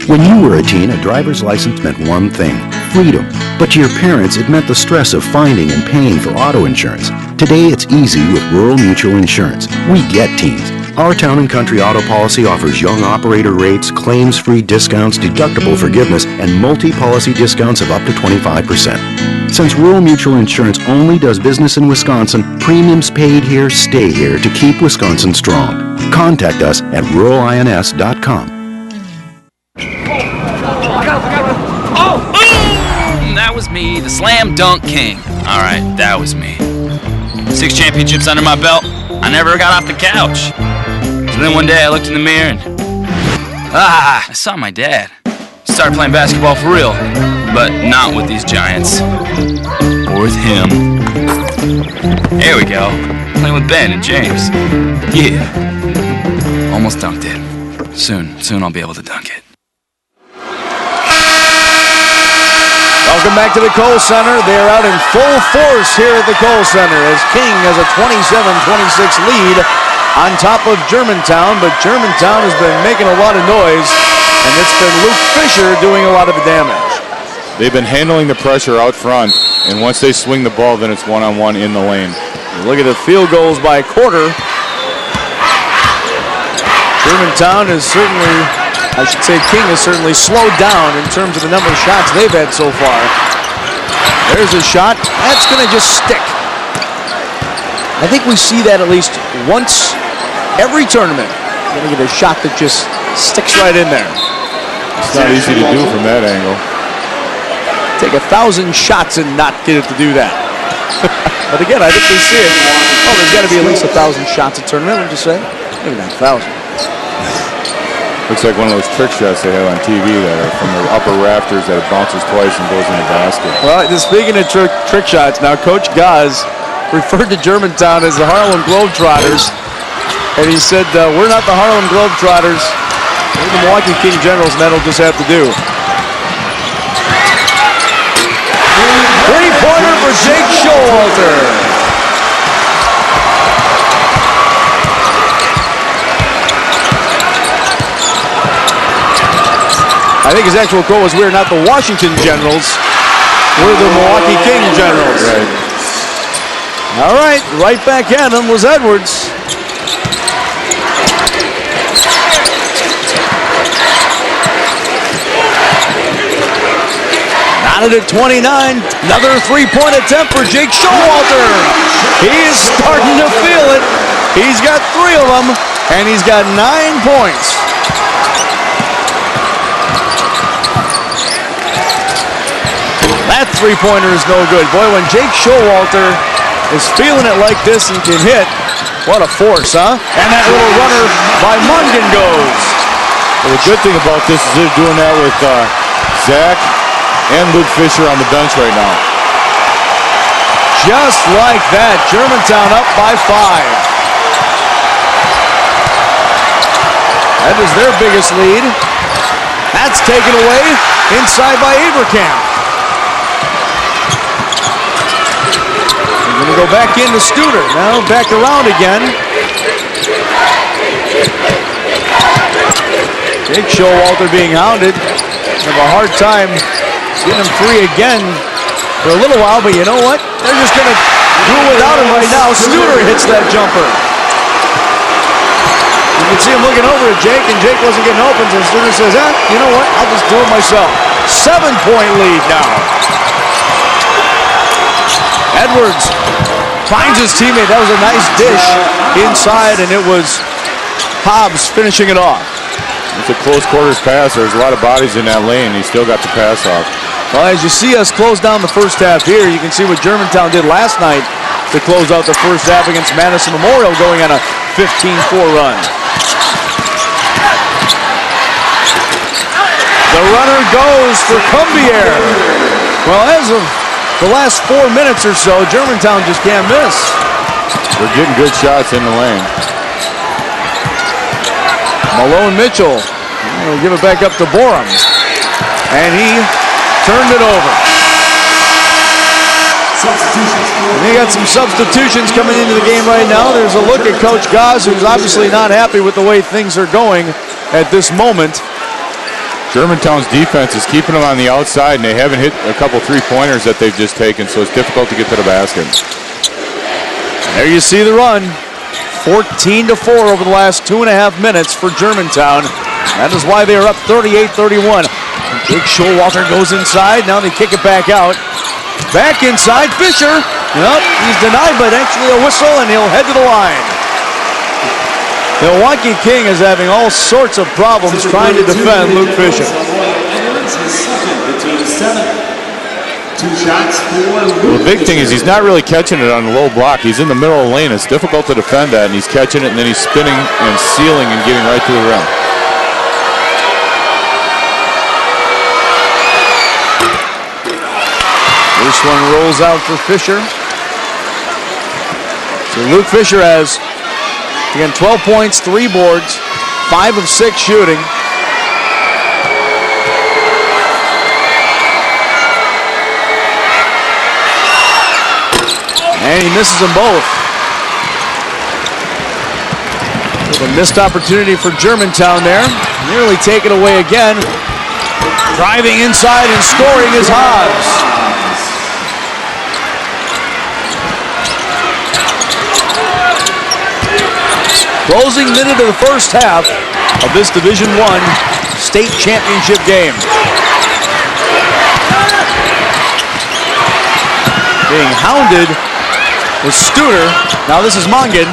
When you were a teen, a driver's license meant one thing, freedom. But to your parents, it meant the stress of finding and paying for auto insurance. Today, it's easy with Rural Mutual Insurance. We get teens. Our Town & Country auto policy offers young operator rates, claims-free discounts, deductible forgiveness, and multi-policy discounts of up to 25%. Since Rural Mutual Insurance only does business in Wisconsin, premiums paid here stay here to keep Wisconsin strong. Contact us at ruralins.com. That was me, the slam dunk king. All right, that was me. 6 championships under my belt. I never got off the couch. So then one day I looked in the mirror and I saw my dad. Started playing basketball for real, but not with these giants. Or with him. There we go. Playing with Ben and James. Yeah. Almost dunked it. Soon I'll be able to dunk it. Welcome back to the Kohl Center. They are out in full force here at the Kohl Center as King has a 27-26 lead on top of Germantown, but Germantown has been making a lot of noise, and it's been Luke Fisher doing a lot of the damage. They've been handling the pressure out front, and once they swing the ball, then it's one-on-one in the lane. Look at the field goals by quarter. Germantown is certainly, I should say King has certainly slowed down in terms of the number of shots they've had so far. There's a shot. That's going to just stick. I think we see that at least once every tournament. You're going to get a shot that just sticks right in there. It's not easy to do from that angle. Take 1,000 shots and not get it to do that. But again, I think we see it. Oh, there's got to be at least 1,000 shots a tournament, would you say? Maybe not 1,000. Looks like one of those trick shots they have on TV that are from the upper rafters that it bounces twice and goes in the basket. Well, speaking of trick shots, now Coach Goss referred to Germantown as the Harlem Globetrotters, and he said, we're not the Harlem Globetrotters, we're the Milwaukee King Generals, and that'll just have to do. Three-pointer for Jake Showalter. I think his actual quote was, we're not the Washington Generals, we're the Milwaukee King Generals. Right. All right, right back at him was Edwards. Knotted at 29. Another three-point attempt for Jake Showalter. He is starting to feel it. He's got 3 of them, and he's got 9 points. That three-pointer is no good. Boy, when Jake Showalter is feeling it like this and can hit, what a force, huh? And that little runner by Mongan goes. Well, the good thing about this is they're doing that with Zach and Luke Fisher on the bench right now. Just like that, Germantown up by 5. That is their biggest lead. That's taken away inside by Abercamp. Going to go back into Studer. Now back around again. Jake Showalter being hounded. Have a hard time getting him free again for a little while, but you know what? They're just going to do it without him right now. Studer hits that jumper. You can see him looking over at Jake, and Jake wasn't getting open, so Studer says, you know what? I'll just do it myself. 7-point lead now. Edwards finds his teammate. That was a nice dish inside, and it was Hobbs finishing it off. It's a close quarters pass. There's a lot of bodies in that lane. He still got the pass off. Well, as you see us close down the first half here, you can see what Germantown did last night to close out the first half against Madison Memorial, going on a 15-4 run. The runner goes for Cumbier. Well, as of the last 4 minutes or so, Germantown just can't miss. They're getting good shots in the lane. Malone Mitchell will give it back up to Borum. And he turned it over. And they got some substitutions coming into the game right now. There's a look at Coach Goss, who's obviously not happy with the way things are going at this moment. Germantown's defense is keeping them on the outside, and they haven't hit a couple three-pointers that they've just taken, so it's difficult to get to the basket. There you see the run. 14-4 over the last 2.5 minutes for Germantown. That is why they are up 38-31. Jake Showalter goes inside. Now they kick it back out. Back inside, Fisher. Yep, he's denied, but actually a whistle, and he'll head to the line. Milwaukee King is having all sorts of problems trying to defend Luke Fisher. Well, the big thing is he's not really catching it on the low block. He's in the middle of the lane. It's difficult to defend that, and he's catching it, and then he's spinning and sealing and getting right to the rim. This one rolls out for Fisher. So Luke Fisher has, again, 12 points, 3 boards, 5 of 6 shooting. And he misses them both. With a missed opportunity for Germantown there. Nearly taken away again. Driving inside and scoring is Hobbs. Closing minute of the first half of this Division I state championship game. Being hounded was Studer. Now this is Mongan.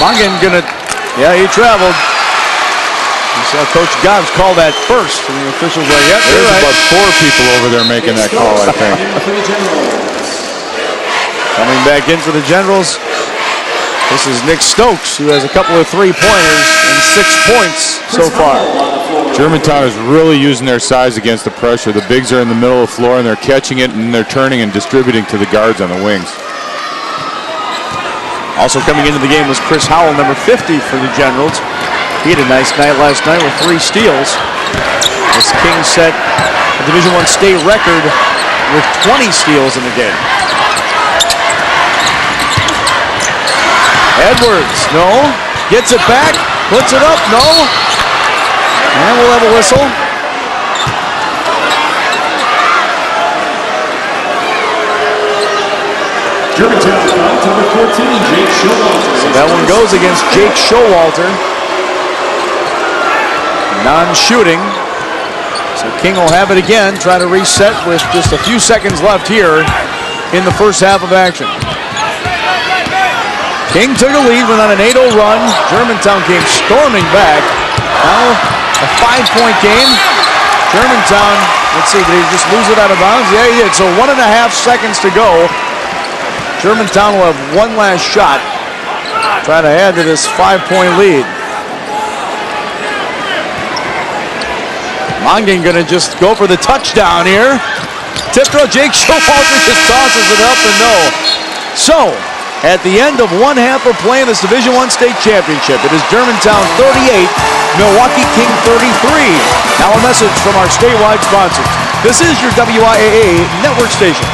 Mongan gonna, yeah, he traveled. You saw Coach Gobbs call that first, and the officials like, yep, there's right. about 4 people over there making that call, I think. Coming back in for the Generals. This is Nick Stokes, who has a couple of 3-pointers and 6 points so far. Germantown is really using their size against the pressure. The bigs are in the middle of the floor, and they're catching it, and they're turning and distributing to the guards on the wings. Also coming into the game was Chris Howell, number 50 for the Generals. He had a nice night last night with 3 steals. As King set a Division I state record with 20 steals in the game. Edwards, no. Gets it back, puts it up, no. And we'll have a whistle. Germantown, number 14, Jake Showalter. So that one goes against Jake Showalter. Non-shooting. So King will have it again, try to reset with just a few seconds left here in the first half of action. King took a lead, went on an 8-0 run. Germantown came storming back. Now a 5-point game. Germantown, let's see, did he just lose it out of bounds? Yeah, he did. So 1.5 seconds to go. Germantown will have one last shot. Trying to add to this 5-point lead. Mongan gonna just go for the touchdown here. Tip throw, Jake Showalter just tosses it up and no. So, at the end of one half of play in this Division I state championship, it is Germantown 38, Milwaukee King 33. Now a message from our statewide sponsors. This is your WIAA network station.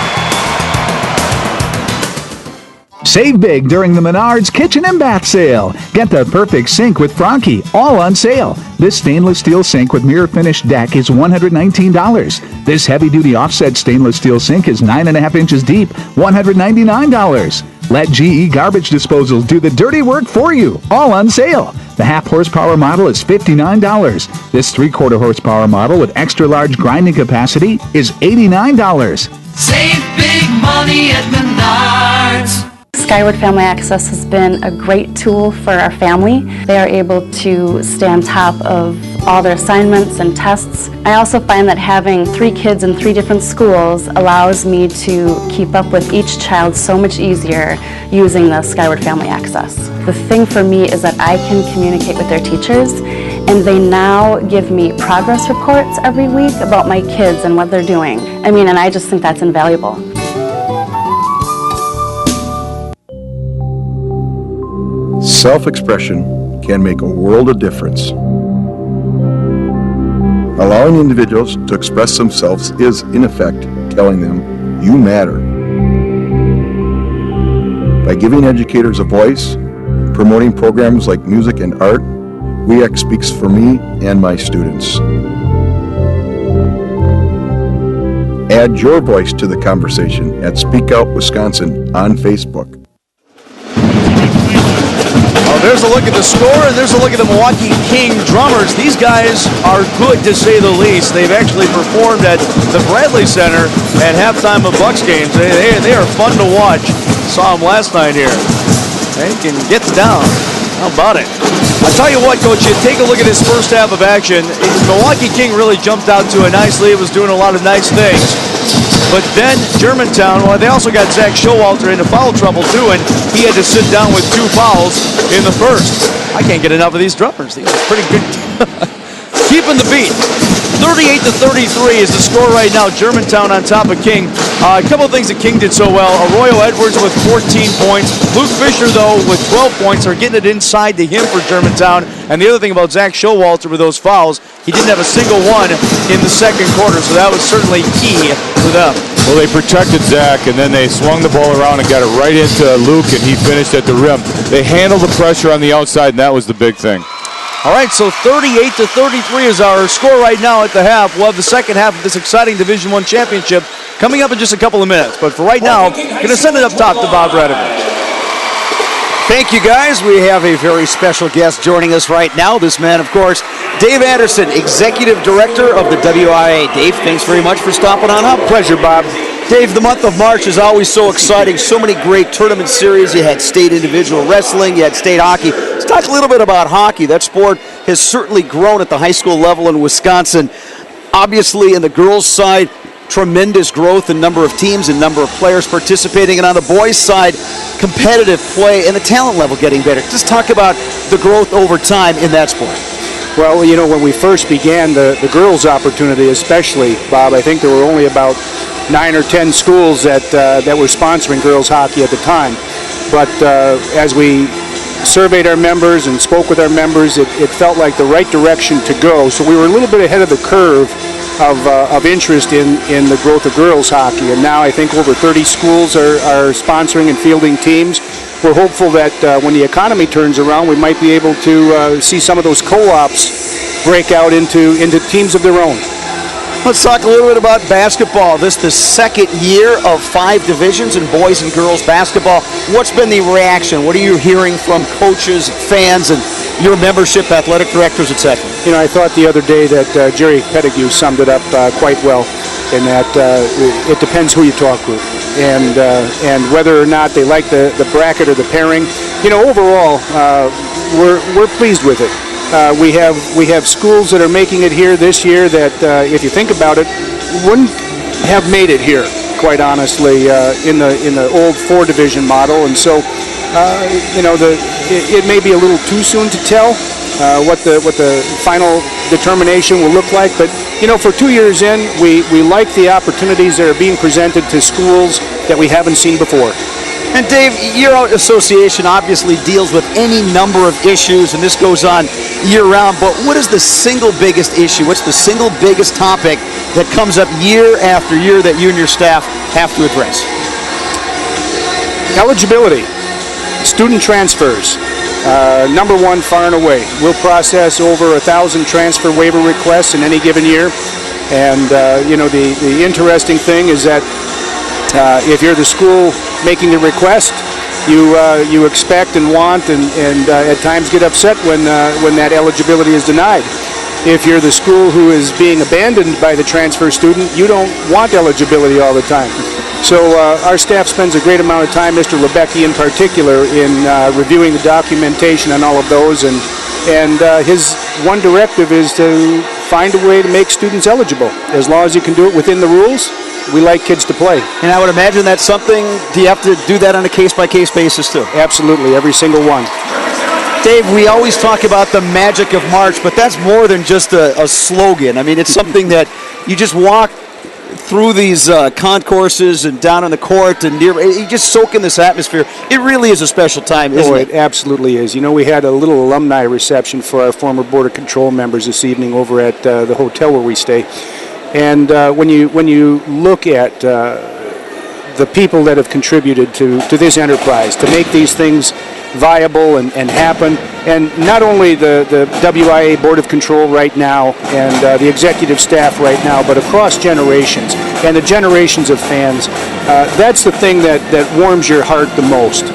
Save big during the Menards Kitchen and Bath Sale. Get the perfect sink with Franke, all on sale. This stainless steel sink with mirror finish deck is $119. This heavy-duty offset stainless steel sink is 9.5 inches deep, $199. Let GE Garbage Disposals do the dirty work for you, all on sale. The half-horsepower model is $59. This 3/4 horsepower model with extra-large grinding capacity is $89. Save big money at Menards. Skyward Family Access has been a great tool for our family. They are able to stay on top of all their assignments and tests. I also find that having 3 kids in 3 different schools allows me to keep up with each child so much easier using the Skyward Family Access. The thing for me is that I can communicate with their teachers, and they now give me progress reports every week about my kids and what they're doing. I mean, and I just think that's invaluable. Self-expression can make a world of difference. Allowing individuals to express themselves is, in effect, telling them, you matter. By giving educators a voice, promoting programs like music and art, WIAA speaks for me and my students. Add your voice to the conversation at Speak Out Wisconsin on Facebook. There's a look at the score, and there's a look at the Milwaukee King drummers. These guys are good, to say the least. They've actually performed at the Bradley Center at halftime of Bucks games. They are fun to watch. Saw them last night here. They can get down. How about it? I'll tell you what, Coach, you take a look at this first half of action. Milwaukee King really jumped out to a nice lead, was doing a lot of nice things. But then Germantown, well, they also got Zach Showalter into foul trouble too, and he had to sit down with 2 fouls in the first. I can't get enough of these drummers. These are pretty good. Keeping the beat. 38-33 is the score right now. Germantown on top of King. A couple of things that King did so well. Arroyo Edwards with 14 points. Luke Fisher, though, with 12 points, are getting it inside to him for Germantown. And the other thing about Zach Showalter with those fouls, he didn't have a single one in the second quarter, so that was certainly key for them. Well, they protected Zach, and then they swung the ball around and got it right into Luke, and he finished at the rim. They handled the pressure on the outside, and that was the big thing. All right, so 38-33 is our score right now at the half. We'll have the second half of this exciting Division I championship coming up in just a couple of minutes. But for right now, going to send it up top to Bob Radovich. Thank you, guys. We have a very special guest joining us right now. This man, of course, Dave Anderson, Executive Director of the WIAA. Dave, thanks very much for stopping on up. Pleasure, Bob. Dave, the month of March is always so exciting. So many great tournament series. You had state individual wrestling. You had state hockey. Let's talk a little bit about hockey. That sport has certainly grown at the high school level in Wisconsin. Obviously, in the girls' side, tremendous growth in number of teams and number of players participating. And on the boys' side, competitive play and the talent level getting better. Just talk about the growth over time in that sport. Well, you know, when we first began the girls' opportunity, especially, Bob, I think there were only about 9 or 10 schools that were sponsoring girls hockey at the time. But as we surveyed our members and spoke with our members, it felt like the right direction to go. So we were a little bit ahead of the curve of interest in the growth of girls hockey. And now I think over 30 schools are sponsoring and fielding teams. We're hopeful that when the economy turns around, we might be able to see some of those co-ops break out into teams of their own. Let's talk a little bit about basketball. This is the second year of 5 divisions in boys and girls basketball. What's been the reaction? What are you hearing from coaches, fans, and your membership, athletic directors, etc.? You know, I thought the other day that Jerry Pettigrew summed it up quite well, in that it depends who you talk to, and whether or not they like the bracket or the pairing. You know, overall, we're pleased with it. We have schools that are making it here this year that, if you think about it, wouldn't have made it here, quite honestly, in the old 4-division model. And so, you know, it may be a little too soon to tell what the final determination will look like. But you know, for 2 years in, we like the opportunities that are being presented to schools that we haven't seen before. And Dave, your association obviously deals with any number of issues, and this goes on year-round, but what is the single biggest issue? What's the single biggest topic that comes up year after year that you and your staff have to address? Eligibility, student transfers, number one far and away. We'll process over 1,000 transfer waiver requests in any given year, and you know, the interesting thing is that if you're the school making the request, you expect and want and at times get upset when that eligibility is denied. If you're the school who is being abandoned by the transfer student, you don't want eligibility all the time. So our staff spends a great amount of time, Mr. Lebecki in particular, in reviewing the documentation on all of those, and And his one directive is to find a way to make students eligible. As long as you can do it within the rules, we like kids to play. And I would imagine that's something, do you have to do that on a case-by-case basis too? Absolutely, every single one. Dave, we always talk about the magic of March, but that's more than just a slogan. I mean, it's something that you just walk through these concourses and down on the court and you just soak in this atmosphere. It really is a special time, isn't it? It absolutely is. You know, we had a little alumni reception for our former Board of Control members this evening over at the hotel where we stay. And when you look at the people that have contributed to this enterprise, to make these things viable and happen, and not only the WIAA Board of Control right now and the executive staff right now, but across generations and the generations of fans, that's the thing that warms your heart the most.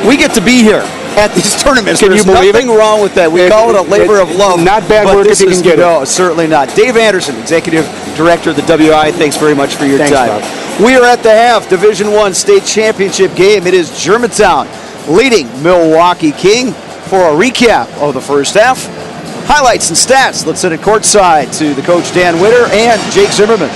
We get to be here at these tournaments. Can There's you believe nothing wrong with that. We call it a labor of love. Not bad but work if you can get it. No, certainly not. Dave Anderson, Executive Director of the WIAA, thanks very much for your time. Bob. We are at the half Division I state championship game. It is Germantown leading Milwaukee King. For a recap of the first half, highlights and stats, let's send it courtside to the coach Dan Witter and Jake Zimmerman.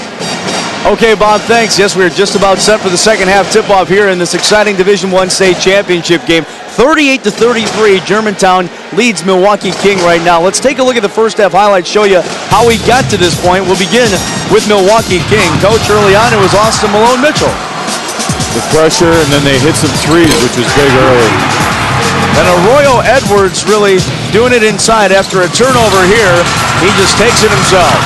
Okay, Bob, thanks. Yes, we're just about set for the second half tip-off here in this exciting Division I state championship game. 38-33, Germantown leads Milwaukee King right now. Let's take a look at the first half highlights, show you how we got to this point. We'll begin with Milwaukee King. Coach, early on, it was Austin Malone Mitchell. The pressure, and then they hit some threes, which was big early. And Arroyo Edwards really doing it inside after a turnover here. He just takes it himself.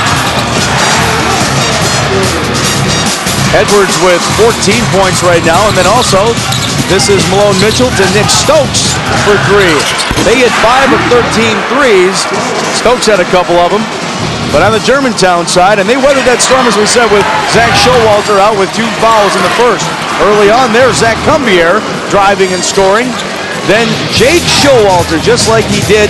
Edwards with 14 points right now, and then also this is Malone Mitchell to Nick Stokes for three. They hit 5 of 13 threes. Stokes had a couple of them. But on the Germantown side, and they weathered that storm, as we said, with Zach Showalter out with 2 fouls in the first. Early on there, Zach Cumbier driving and scoring. Then Jake Showalter, just like he did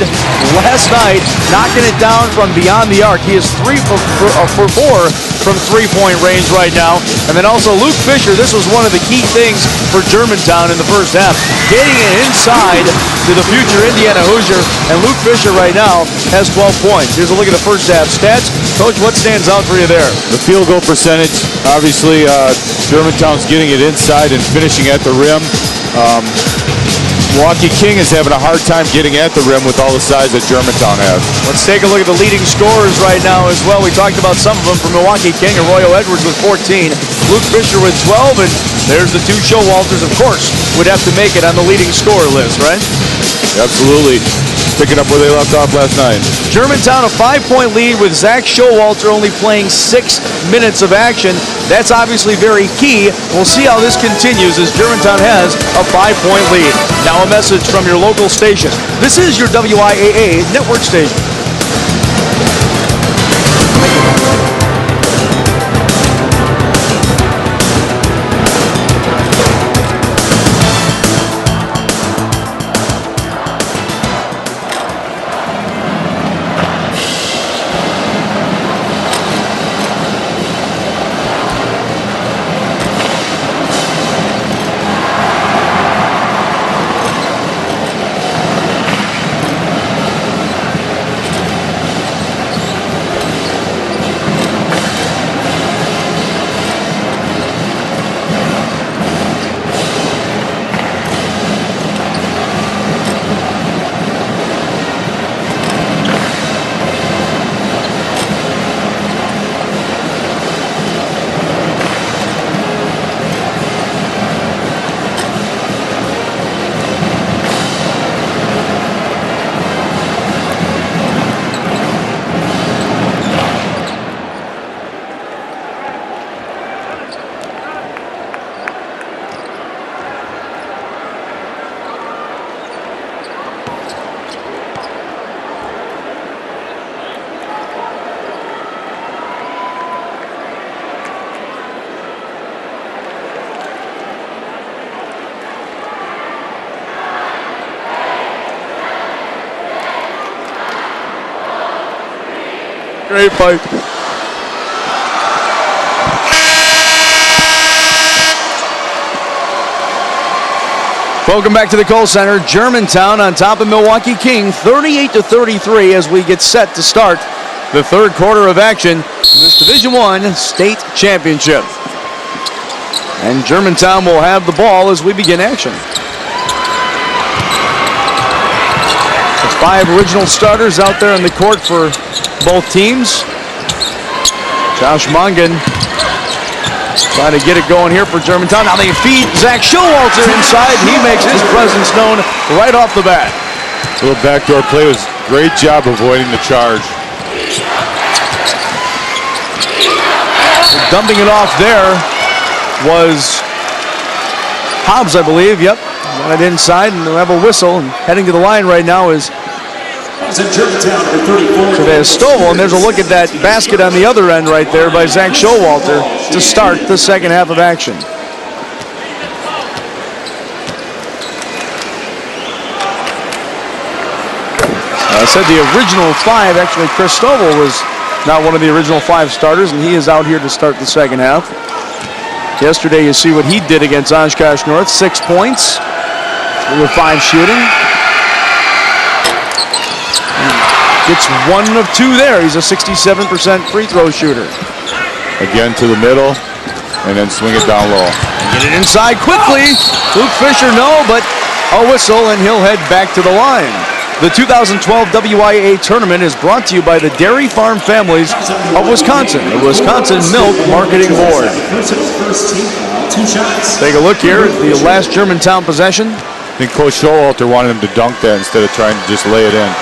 last night, knocking it down from beyond the arc. He is 3 for 4 from three-point range right now. And then also Luke Fisher, this was one of the key things for Germantown in the first half, getting it inside to the future Indiana Hoosier. And Luke Fisher right now has 12 points. Here's a look at the first half stats. Coach, what stands out for you there? The field goal percentage, obviously Germantown's getting it inside and finishing at the rim. Milwaukee King is having a hard time getting at the rim with all the size that Germantown has. Let's take a look at the leading scorers right now as well. We talked about some of them for Milwaukee King. Arroyo Edwards with 14, Luke Fisher with 12, and there's the 2 Showalters, of course, would have to make it on the leading scorer list, right? Absolutely. Picking up where they left off last night. Germantown a 5-point lead with Zach Showalter only playing 6 minutes of action. That's obviously very key. We'll see how this continues as Germantown has a 5-point lead. Now a message from your local station. This is your WIAA network station. Great fight. Welcome back to the Kohl Center. Germantown on top of Milwaukee King, 38-33 as we get set to start the third quarter of action in this Division I state championship. And Germantown will have the ball as we begin action. The 5 original starters out there on the court for both teams. Josh Mongan trying to get it going here for Germantown. Now they feed Zach Showalter inside. He makes his presence known right off the bat. A little backdoor play was great job avoiding the charge. Dumping it off there was Hobbs, I believe. Yep, got it inside, and they'll have a whistle. And heading to the line right now is Stovall, and there's a look at that basket on the other end right there by Zach Showalter to start the second half of action. I said the original 5, actually Chris Stovall was not one of the original 5 starters, and he is out here to start the second half. Yesterday you see what he did against Oshkosh North, 6 points, 3 of 5 shooting. Gets 1 of 2 there. He's a 67% free throw shooter. Again to the middle, and then swing it down low. Get it inside quickly. Luke Fisher, no, but a whistle, and he'll head back to the line. The 2012 WIAA tournament is brought to you by the Dairy Farm Families of Wisconsin, the Wisconsin Milk Marketing Board. Take a look here at the last Germantown possession. I think Coach Showalter wanted him to dunk that instead of trying to just lay it in.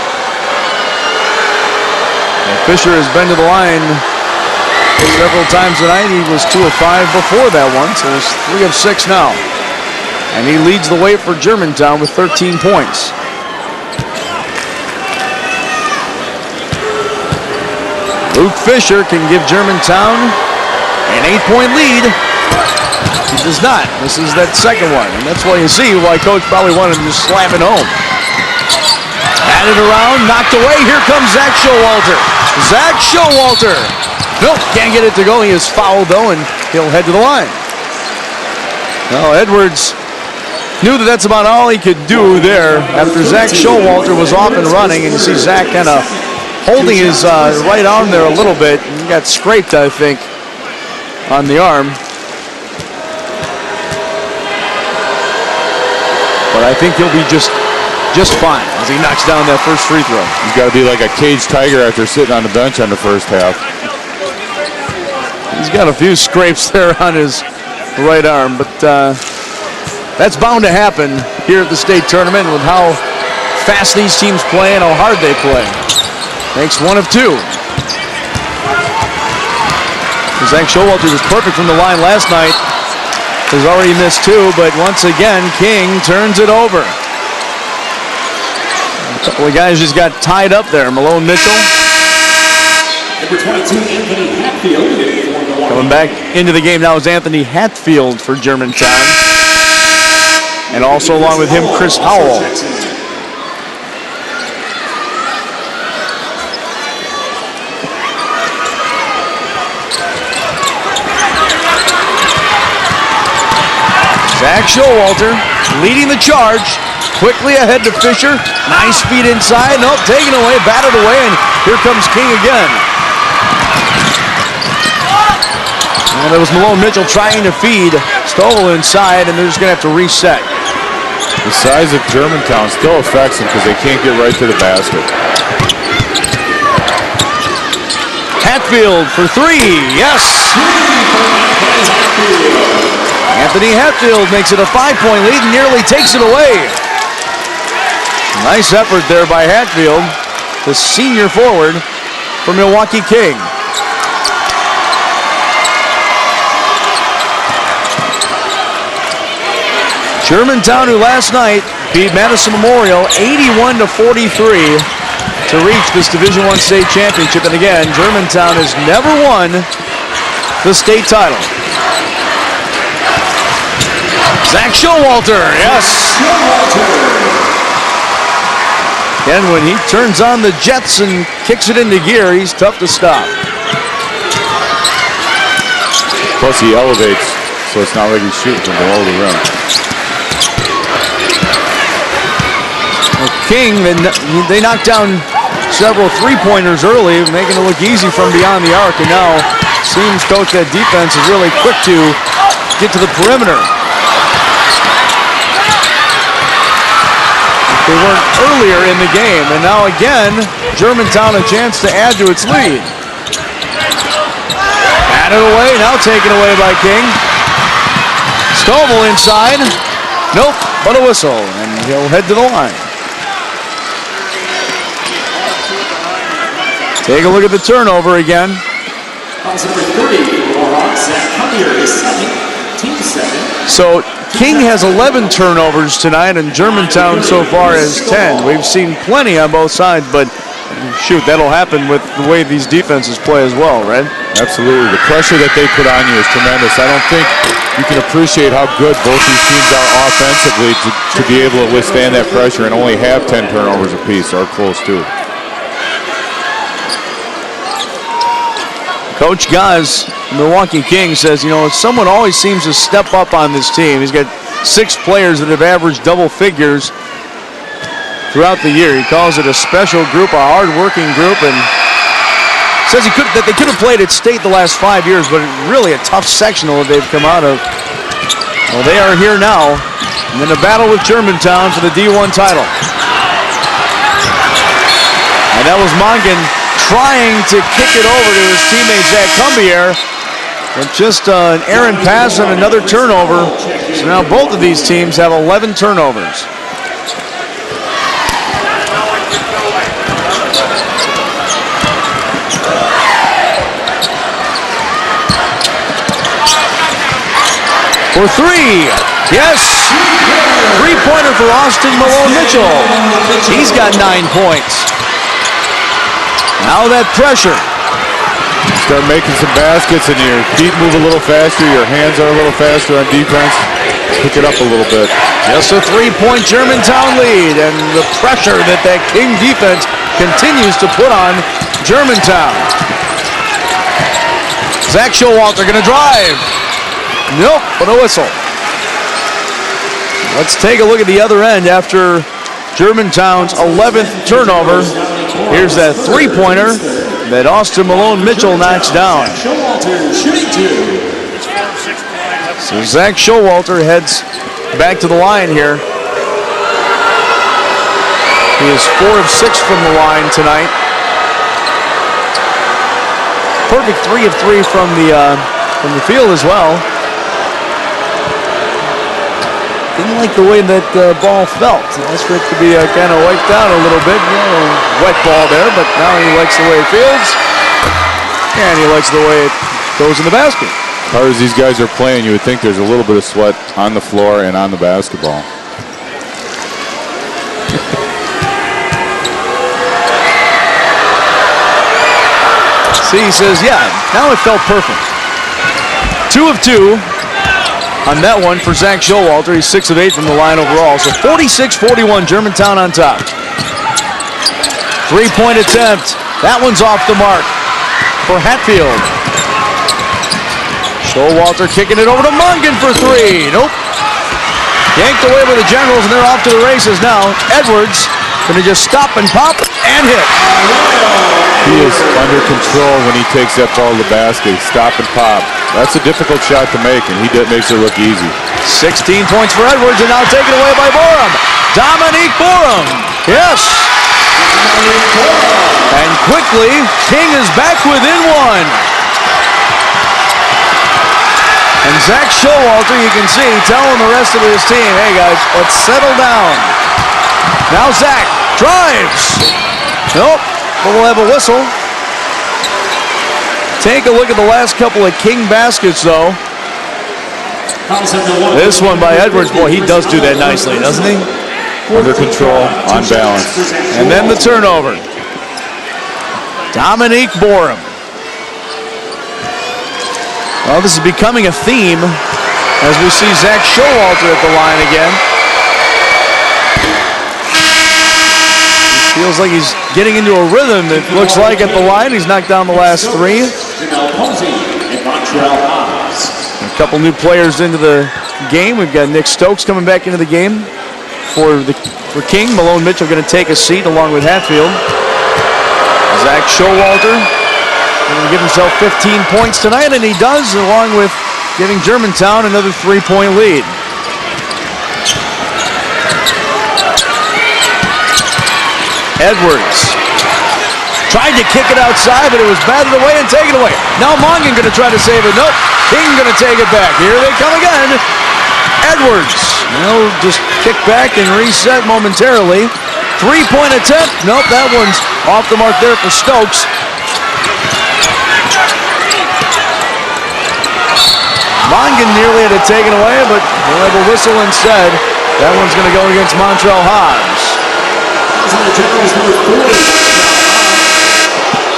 Fisher has been to the line several times tonight. He was 2 of 5 before that one, so he's 3 of 6 now. And he leads the way for Germantown with 13 points. Luke Fisher can give Germantown an 8-point lead. He does not. This is that second one, and that's why you see why Coach probably wanted him to slam it home. Batted around, knocked away. Here comes Zach Showalter. Zach Showalter. Nope, can't get it to go. He is fouled, though, and he'll head to the line. Now, Edwards knew that that's about all he could do there after Zach Showalter was off and running, and you see Zach kind of holding his right arm there a little bit. He got scraped, I think, on the arm. But I think he'll be just fine as he knocks down that first free throw. He's got to be like a caged tiger after sitting on the bench on the first half. He's got a few scrapes there on his right arm, but that's bound to happen here at the state tournament with how fast these teams play and how hard they play. Makes 1 of 2. Zach Showalter was perfect from the line last night. Has already missed 2, but once again, King turns it over. A couple of guys just got tied up there. Malone Mitchell. Number 22, Anthony Hatfield. Coming back into the game now is Anthony Hatfield for Germantown. And also along with him, Chris Howell. Zach Showalter leading the charge. Quickly ahead to Fisher. Nice feed inside. Nope, taken away, batted away, and here comes King again. And it was Malone Mitchell trying to feed Stovall inside, and they're just going to have to reset. The size of Germantown still affects them because they can't get right to the basket. Hatfield for 3. Yes! Anthony Hatfield makes it a 5-point lead and nearly takes it away. Nice effort there by Hatfield, the senior forward for Milwaukee King. Germantown, who last night beat Madison Memorial 81-43 to reach this Division I state championship. And again, Germantown has never won the state title. Zach Showalter, yes. Again, when he turns on the jets and kicks it into gear, he's tough to stop. Plus he elevates, so it's not like he's shooting from below the rim. King, they knocked down several three-pointers early, making it look easy from beyond the arc, and now seems, Coach, that defense is really quick to get to the perimeter. They weren't earlier in the game, and now again, Germantown a chance to add to its lead. Batted away, now taken away by King. Stovall inside. Nope, but a whistle, and he'll head to the line. Take a look at the turnover again. So King has 11 turnovers tonight, and Germantown so far has 10. We've seen plenty on both sides, but shoot, that'll happen with the way these defenses play as well, right? Absolutely. The pressure that they put on you is tremendous. I don't think you can appreciate how good both these teams are offensively to be able to withstand that pressure and only have 10 turnovers apiece, or close to. Coach Gaz, Milwaukee King, says, you know, someone always seems to step up on this team. He's got 6 players that have averaged double figures throughout the year. He calls it a special group, a hard-working group, and says that they could have played at state the last 5 years, but really a tough sectional that they've come out of. Well, they are here now, and in a battle with Germantown for the D1 title. And that was Mongan trying to kick it over to his teammate Zach Cumbier, but just an errant pass and another turnover. So now both of these teams have 11 turnovers. For 3, yes, 3-pointer for Austin Malone Mitchell. He's got 9 points. Now that pressure. Start making some baskets and your feet move a little faster, your hands are a little faster on defense. Pick it up a little bit. Just a 3-point Germantown lead, and the pressure that King defense continues to put on Germantown. Zach Showalter gonna drive. Nope, but a whistle. Let's take a look at the other end after Germantown's 11th turnover. Here's that 3-pointer that Austin Malone Mitchell knocks down. So Zach Showalter heads back to the line here. He is 4 of 6 from the line tonight. Perfect 3 of 3 from the field as well. Didn't like the way that ball felt. Asked for it to be kind of wiped out a little bit. You know, wet ball there, but now he likes the way it feels. And he likes the way it goes in the basket. As hard as these guys are playing, you would think there's a little bit of sweat on the floor and on the basketball. See, he says, yeah, now it felt perfect. 2 of 2. On that one for Zach Showalter. He's 6 of 8 from the line overall. So 46-41, Germantown on top. 3-point attempt. That one's off the mark for Hatfield. Showalter kicking it over to Mongan for 3. Nope. Yanked away by the Generals, and they're off to the races now. Edwards gonna just stop and pop and hit. He is under control when he takes that ball to the basket. Stop and pop. That's a difficult shot to make, and he makes it look easy. 16 points for Edwards, and now taken away by Borum. Dominique Borum. Yes. And quickly, King is back within 1. And Zach Showalter, you can see, telling the rest of his team, hey guys, let's settle down. Now Zach drives. Nope, but we'll have a whistle. Take a look at the last couple of King baskets, though. This one by Edwards, boy, he does do that nicely, doesn't he? Under control, on balance. And then the turnover. Dominique Borum. Well, this is becoming a theme as we see Zach Showalter at the line again. Feels like he's getting into a rhythm, it looks like, at the line. He's knocked down the last 3. A couple new players into the game. We've got Nick Stokes coming back into the game. for King. Malone Mitchell going to take a seat along with Hatfield. Zach Showalter going to give himself 15 points tonight, and he does, along with giving Germantown another 3-point lead. Edwards tried to kick it outside, but it was batted away and taken away. Now Mongan going to try to save it. Nope. King going to take it back. Here they come again. Edwards. They'll just kick back and reset momentarily. 3-point attempt. Nope, that one's off the mark there for Stokes. Mongan nearly had it taken away, but they'll have a whistle instead. That one's going to go against Montrell Hobbs.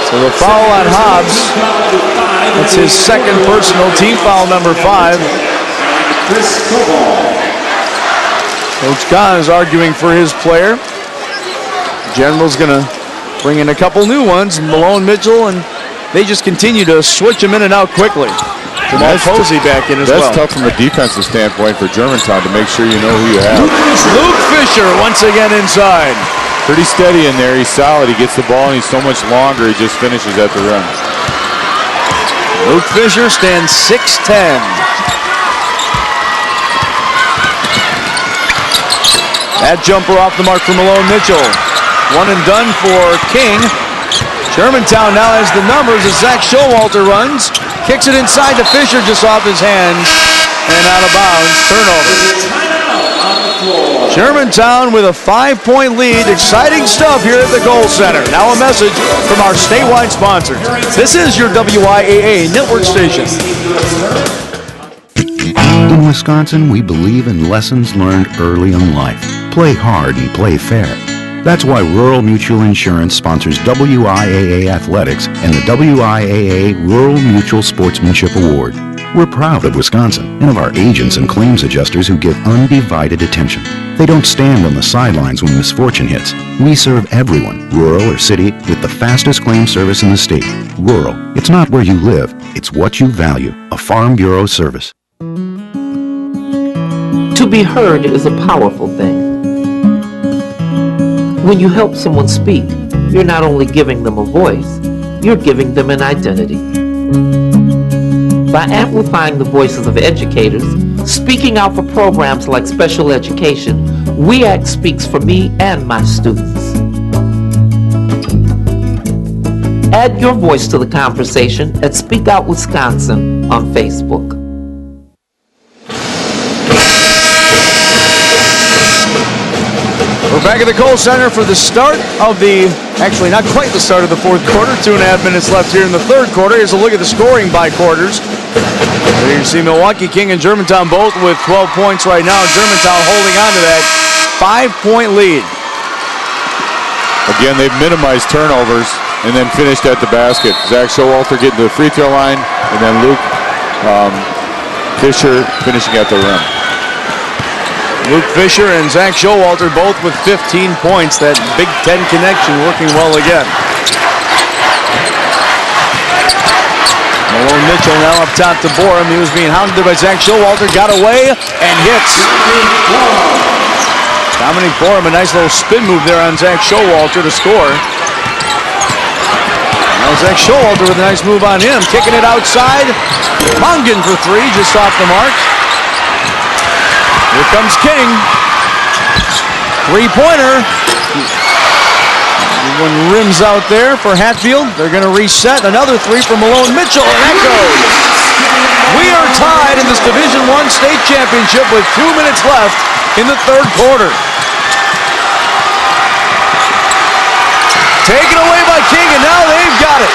So the foul on Hobbs. That's his second personal, team foul number 5. Coach Kahn is arguing for his player. General's going to bring in a couple new ones, Malone Mitchell, and they just continue to switch them in and out quickly. Jamal Posey back in as well. That's tough from a defensive standpoint for Germantown to make sure you know who you have. Luke Fisher once again inside. Pretty steady in there. He's solid. He gets the ball and he's so much longer. He just finishes at the rim. Luke Fisher stands 6'10". That jumper off the mark for Malone Mitchell. One and done for King. Germantown now has the numbers as Zach Showalter runs. Kicks it inside to Fisher, just off his hands and out of bounds. Turnover. Germantown with a 5-point lead. Exciting stuff here at the Kohl Center. Now a message from our statewide sponsors. This is your WIAA network station. In Wisconsin, we believe in lessons learned early in life. Play hard and play fair. That's why Rural Mutual Insurance sponsors WIAA Athletics and the WIAA Rural Mutual Sportsmanship Award. We're proud of Wisconsin and of our agents and claims adjusters who give undivided attention. They don't stand on the sidelines when misfortune hits. We serve everyone, rural or city, with the fastest claim service in the state. Rural. It's not where you live, it's what you value. A Farm Bureau service. To be heard is a powerful thing. When you help someone speak, you're not only giving them a voice, you're giving them an identity. By amplifying the voices of educators, speaking out for programs like special education, WIAA speaks for me and my students. Add your voice to the conversation at Speak Out Wisconsin on Facebook. We're back at the Kohl Center for the start of actually not quite the start of the fourth quarter. 2.5 minutes left here in the third quarter. Here's a look at the scoring by quarters. Here you see Milwaukee King and Germantown both with 12 points right now. Germantown holding on to that 5-point lead. Again, they've minimized turnovers and then finished at the basket. Zach Showalter getting to the free throw line, and then Luke Fisher finishing at the rim. Luke Fisher and Zach Showalter both with 15 points. That Big Ten connection working well again. Malone Mitchell now up top to Borum. He was being hounded by Zach Showalter. Got away and hits. Dominic Borum, a nice little spin move there on Zach Showalter to score. Now Zach Showalter with a nice move on him. Kicking it outside. Mongan for 3, just off the mark. Here comes King. 3-pointer. One rims out there for Hatfield. They're going to reset. Another 3 for Malone Mitchell, and that goes. We are tied in this Division I state championship with 2 minutes left in the third quarter. Taken away by King, and now they've got it.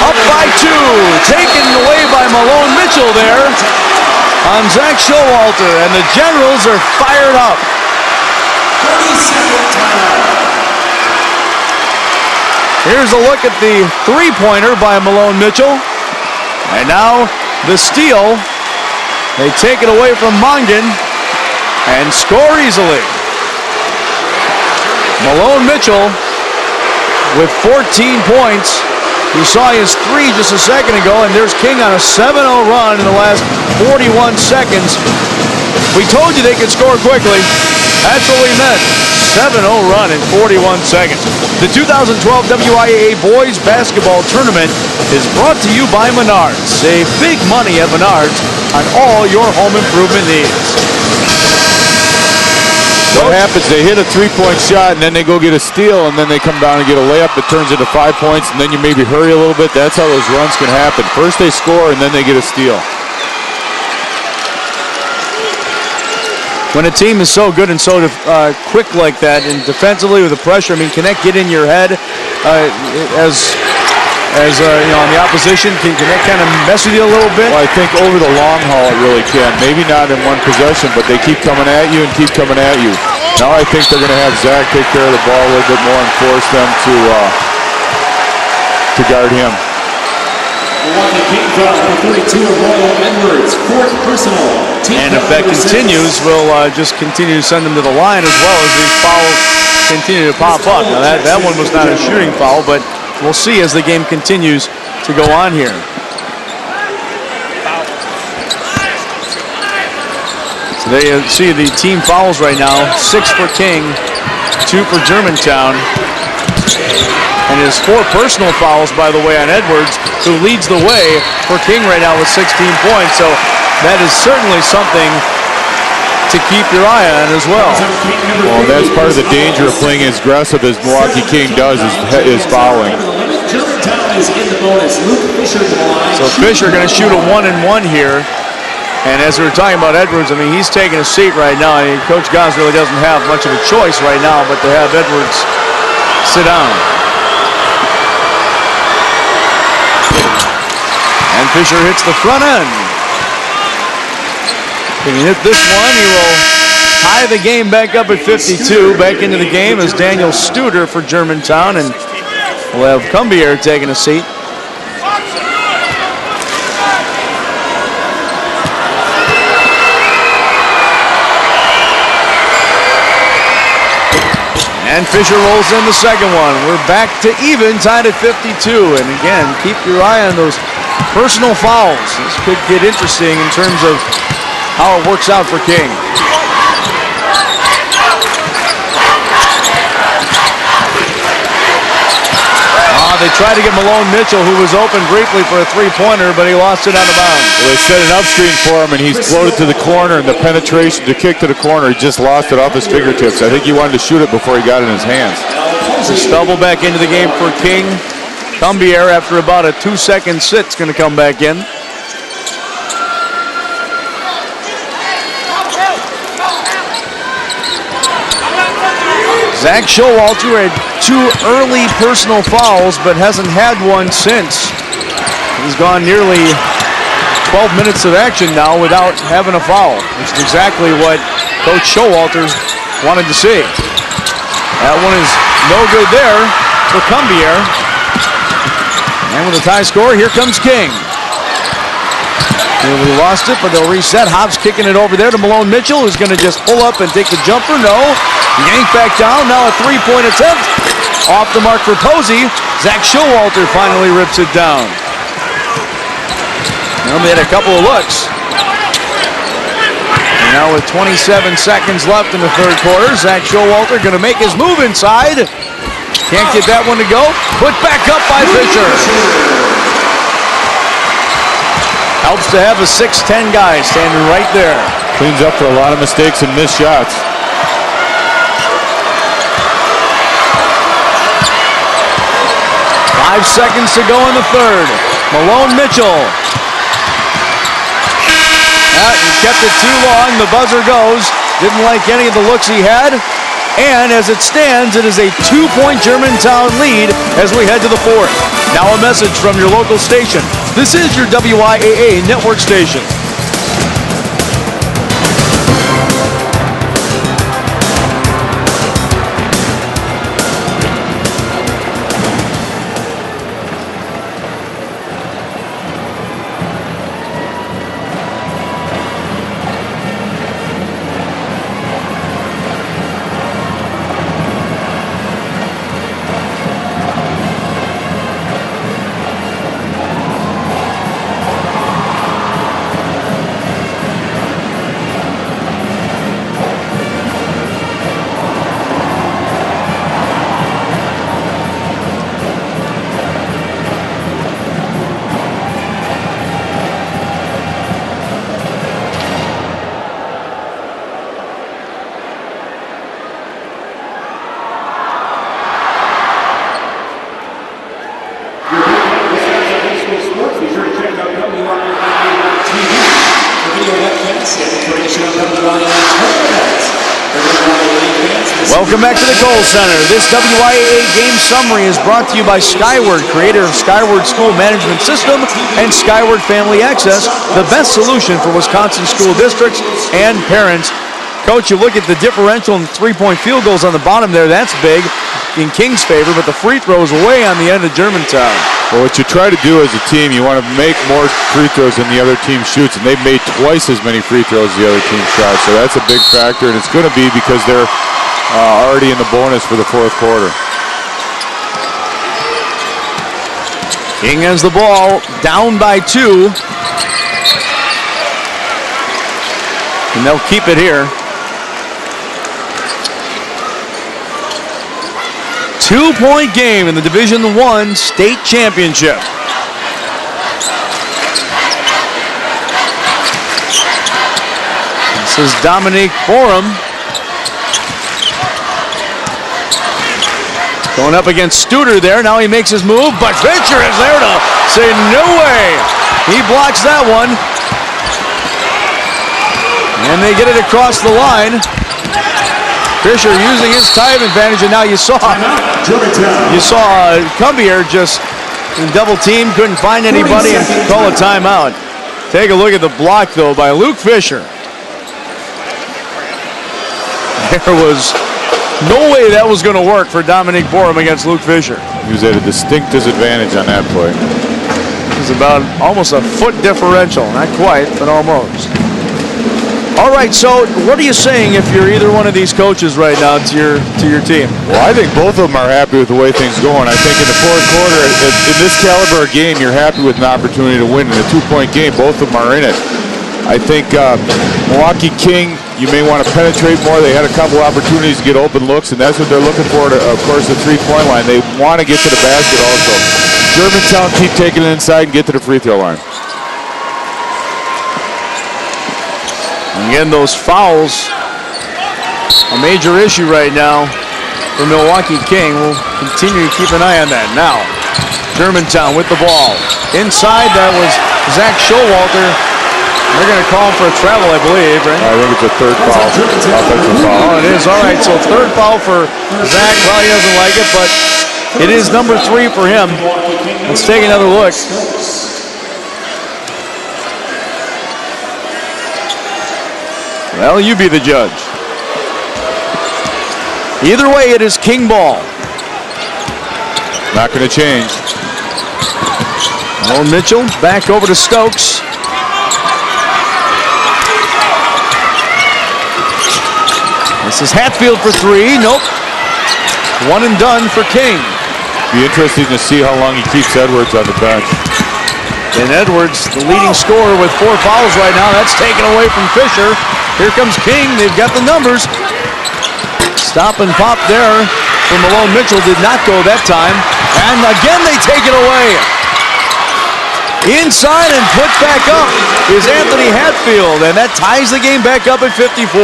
Up by 2. Taken away by Malone Mitchell there on Zach Showalter, and the Generals are fired up. 30-second timeout. Here's a look at the 3-pointer by Malone Mitchell. And now the steal. They take it away from Mongan and score easily. Malone Mitchell with 14 points. You saw his 3 just a second ago, and there's King on a 7-0 run in the last 41 seconds. We told you they could score quickly. That's what we meant. 7-0 run in 41 seconds. The 2012 WIAA Boys Basketball Tournament is brought to you by Menards. Save big money at Menards on all your home improvement needs. What happens, they hit a three-point shot, and then they go get a steal, and then they come down and get a layup that turns into 5 points, and then you maybe hurry a little bit. That's how those runs can happen. First they score, and then they get a steal. When a team is so good and so quick like that, and defensively with the pressure, I mean, can that get in your head as on the opposition? Can that kind of mess with you a little bit? Well, I think over the long haul it really can. Maybe not in one possession, but they keep coming at you and keep coming at you. Now I think they're going to have Zach take care of the ball a little bit more and force them to guard him. Milwaukee King foul for 32 of Royal Edwards, fourth personal. And if that continues, we'll just continue to send them to the line as well as these fouls continue to pop up. Now that one was not a shooting foul, but we'll see as the game continues to go on here. So there you see the team fouls right now. 6 for King, 2 for Germantown. And his 4 personal fouls, by the way, on Edwards, who leads the way for King right now with 16 points. So that is certainly something to keep your eye on as well. Well, that's part of the danger of playing as aggressive as Milwaukee King does is fouling. So Fisher going to shoot a 1-and-1 here. And as we were talking about Edwards, I mean, he's taking a seat right now. I mean, Coach Goss really doesn't have much of a choice right now but to have Edwards sit down. And Fisher hits the front end. Can he hit this one? He will tie the game back up at 52. Back into the game is Daniel Studer for Germantown, and we'll have Cumbier taking a seat. And Fisher rolls in the second one. We're back to even, tied at 52. And again, keep your eye on those personal fouls. This could get interesting in terms of how it works out for King. They tried to get Malone Mitchell, who was open briefly for a three-pointer, but he lost it out of bounds. Well, they set an up screen for him, and he's floated to the corner, and the penetration to kick to the corner, he just lost it off his fingertips. I think he wanted to shoot it before he got it in his hands. Just double back into the game for King. Cumbier, after about a 2-second sit, is going to come back in. Zach Showalter had 2 early personal fouls, but hasn't had one since. He's gone nearly 12 minutes of action now without having a foul, which is exactly what Coach Showalter wanted to see. That one is no good there for Cumbier. And with a tie score, here comes King. We lost it, but they'll reset. Hobbs kicking it over there to Malone Mitchell, who's going to just pull up and take the jumper. No. Yanked back down. Now a three-point attempt. Off the mark for Posey. Zach Showalter finally rips it down. They had a couple of looks. And now with 27 seconds left in the third quarter, Zach Showalter going to make his move inside. Can't get that one to go. Put back up by Fisher. Helps to have a 6'10" guy standing right there. Cleans up for a lot of mistakes and missed shots. Five seconds to go in the third. Malone Mitchell. He kept it too long. The buzzer goes. Didn't like any of the looks he had. And as it stands, it is a 2-point Germantown lead as we head to the fourth. Now a message from your local station. This is your WIAA network station. Welcome back to the Kohl Center. This WIAA game summary is brought to you by Skyward, creator of Skyward School Management System and Skyward Family Access, the best solution for Wisconsin school districts and parents. Coach, you look at the differential and three-point field goals on the bottom there. That's big in King's favor, but the free throws way on the end of Germantown. Well, what you try to do as a team, you want to make more free throws than the other team shoots, and they've made twice as many free throws as the other team shot, so that's a big factor, and it's going to be because they're already in the bonus for the fourth quarter. King has the ball, down by 2. And they'll keep it here. 2-point game in the Division I state championship. This is Dominique Borum. Going up against Studer there. Now he makes his move, but Fisher is there to say no way. He blocks that one. And they get it across the line. Fisher using his time advantage, and now you saw Cumbier just in double team, couldn't find anybody and call a timeout. Take a look at the block though by Luke Fisher. There was no way that was going to work for Dominique Borum against Luke Fisher. He was at a distinct disadvantage on that play. It was about almost a foot differential. Not quite, but almost. All right, so what are you saying if you're either one of these coaches right now to your team? Well, I think both of them are happy with the way things are going. I think in the fourth quarter, in this caliber of game, you're happy with an opportunity to win. In a 2-point game, both of them are in it. I think Milwaukee King, you may want to penetrate more. They had a couple opportunities to get open looks, and that's what they're looking for, of course, the three-point line. They want to get to the basket also. Germantown keep taking it inside and get to the free throw line. Again, those fouls, a major issue right now for Milwaukee King. We'll continue to keep an eye on that. Now, Germantown with the ball. Inside, that was Zach Showalter. They're going to call him for a travel, I believe, right? I think it's a third foul. Offensive foul. Oh, it is. All right, so third foul for Zach. Well, he doesn't like it, but it is number 3 for him. Let's take another look. Well, you be the judge. Either way, it is King ball. Not going to change. Owen Mitchell back over to Stokes. This is Hatfield for 3. Nope. One and done for King. Be interesting to see how long he keeps Edwards on the bench. And Edwards, the leading scorer with 4 fouls right now. That's taken away from Fisher. Here comes King. They've got the numbers. Stop and pop there from Malone Mitchell. Did not go that time. And again, they take it away. Inside and put back up is Anthony Hatfield. And that ties the game back up at 54.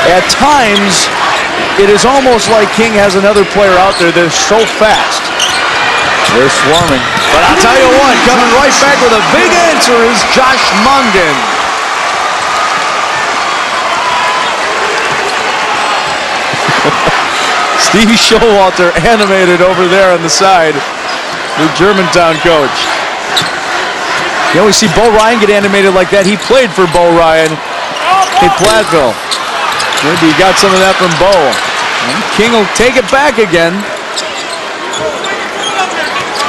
At times, it is almost like King has another player out there. They're so fast. They're swarming. But I'll tell you what, coming right back with a big answer is Josh Mongan. Stevie Showalter animated over there on the side. The Germantown coach. You always see Bo Ryan get animated like that. He played for Bo Ryan in Platteville. Maybe he got some of that from Bo. And King will take it back again.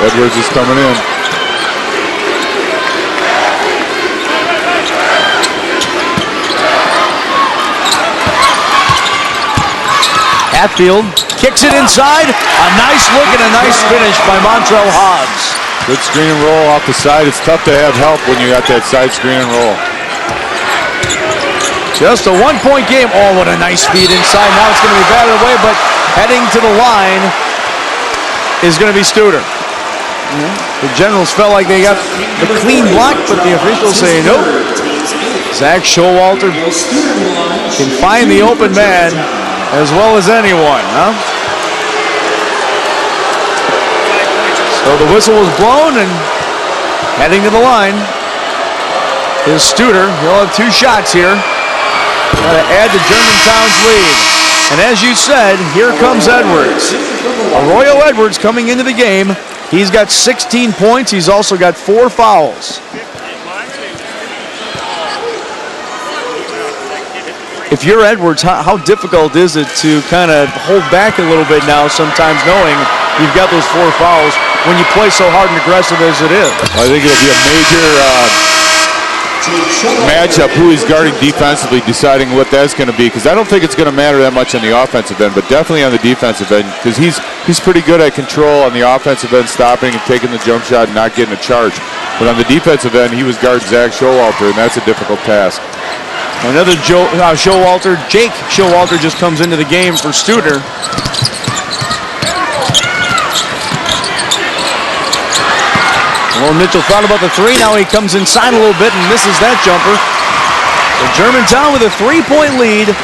Edwards is coming in. Hatfield kicks it inside. A nice look and a nice finish by Montrell Hobbs. Good screen and roll off the side. It's tough to have help when you got that side screen and roll. Just a 1-point game. Oh, what a nice feed inside. Now it's going to be batted away, but heading to the line is going to be Studer. The Generals felt like they got the clean block, but the officials say nope. Zach Showalter can find the open man as well as anyone, huh? So the whistle was blown and heading to the line. is Studer. He'll have 2 shots here. Got to add to Germantown's lead. And as you said, here comes Edwards. Arroyo Edwards coming into the game. He's got 16 points. He's also got 4 fouls. If you're Edwards, how difficult is it to kind of hold back a little bit now, sometimes knowing you've got those 4 fouls when you play so hard and aggressive as it is? I think it'll be a major matchup, who he's guarding defensively, deciding what that's going to be, because I don't think it's going to matter that much on the offensive end, but definitely on the defensive end, because he's pretty good at control on the offensive end, stopping and taking the jump shot and not getting a charge. But on the defensive end, he was guarding Zach Showalter, and that's a difficult task. Another Showalter. Jake Showalter just comes into the game for Studer. Well, Mitchell thought about the 3. Now he comes inside a little bit and misses that jumper. So Germantown with a 3-point lead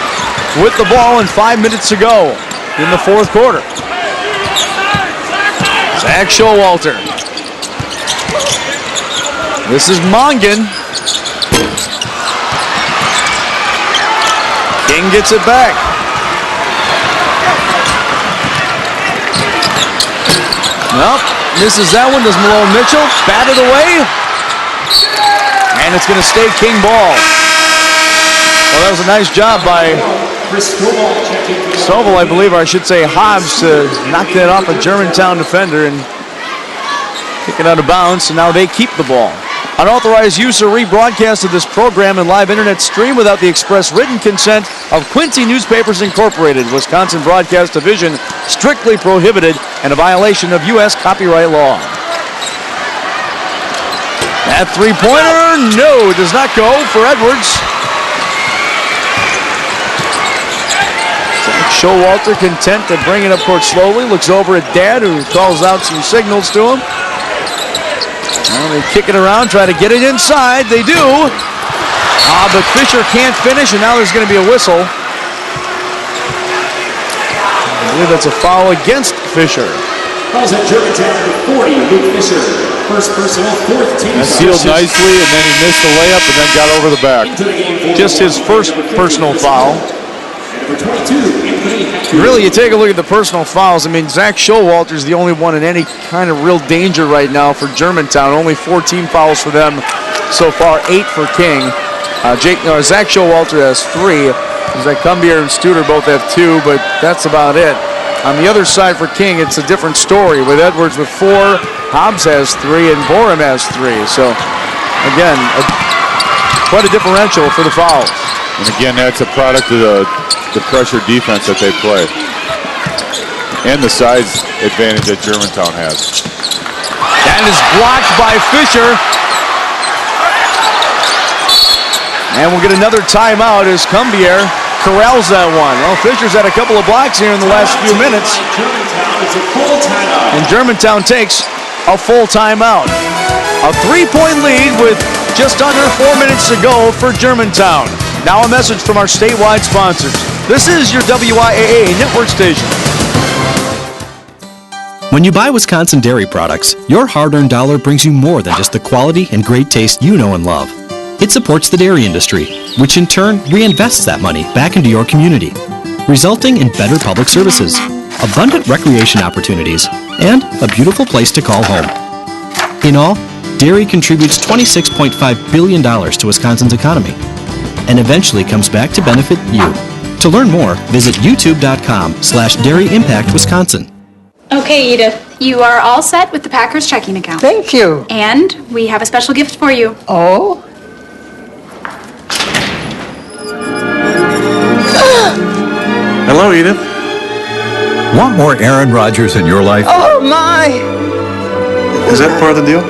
with the ball and 5 minutes to go in the 4th quarter. Zach Showalter. This is Mongan. King gets it back. Nope. Misses that one. Does Malone Mitchell. Batted away. And it's going to stay King ball. Well, that was a nice job by Sobel, I believe, or I should say Hobbs, to knock that off a Germantown defender and kick it out of bounds. So now they keep the ball. Unauthorized use or rebroadcast of this program and live internet stream without the express written consent of Quincy Newspapers Incorporated, Wisconsin Broadcast Division, strictly prohibited and a violation of U.S. copyright law. That 3-pointer, no, does not go for Edwards. Showalter content to bring it up court slowly, looks over at Dad, who calls out some signals to him. Well, they kick it around, try to get it inside. They do. But Fisher can't finish, and now there's going to be a whistle. I believe that's a foul against Fisher. Calls at Germantown number 40, Luke Fisher. First personal, 4th team. Sealed nicely, and then he missed the layup and then got over the back. Just his first personal foul. Really, you take a look at the personal fouls. I mean, Zach Showalter's the only one in any kind of real danger right now for Germantown. Only 4 team fouls for them so far, 8 for King. Zach Showalter has 3. Zach Cumbier and Studer both have 2, but that's about it. On the other side for King, it's a different story, with Edwards with 4, Hobbs has 3, and Borum has 3. So, again, quite a differential for the fouls. And again, that's a product of the pressure defense that they play. And the size advantage that Germantown has. That is blocked by Fisher. And we'll get another timeout as Cumbier corrals that one. Well, Fisher's had a couple of blocks here in the last few minutes. And Germantown takes a full timeout. A 3-point lead with just under 4 minutes to go for Germantown. Now a message from our statewide sponsors. This is your WIAA network station. When you buy Wisconsin dairy products, your hard-earned dollar brings you more than just the quality and great taste you know and love. It supports the dairy industry, which in turn reinvests that money back into your community, resulting in better public services, abundant recreation opportunities, and a beautiful place to call home. In all, dairy contributes $26.5 billion to Wisconsin's economy, and eventually comes back to benefit you. To learn more, visit youtube.com/dairyimpactwisconsin. Okay, Edith, you are all set with the Packers checking account. Thank you. And we have a special gift for you. Oh? Hello, Edith. Want more Aaron Rodgers in your life? Oh, my! Is that part of the deal?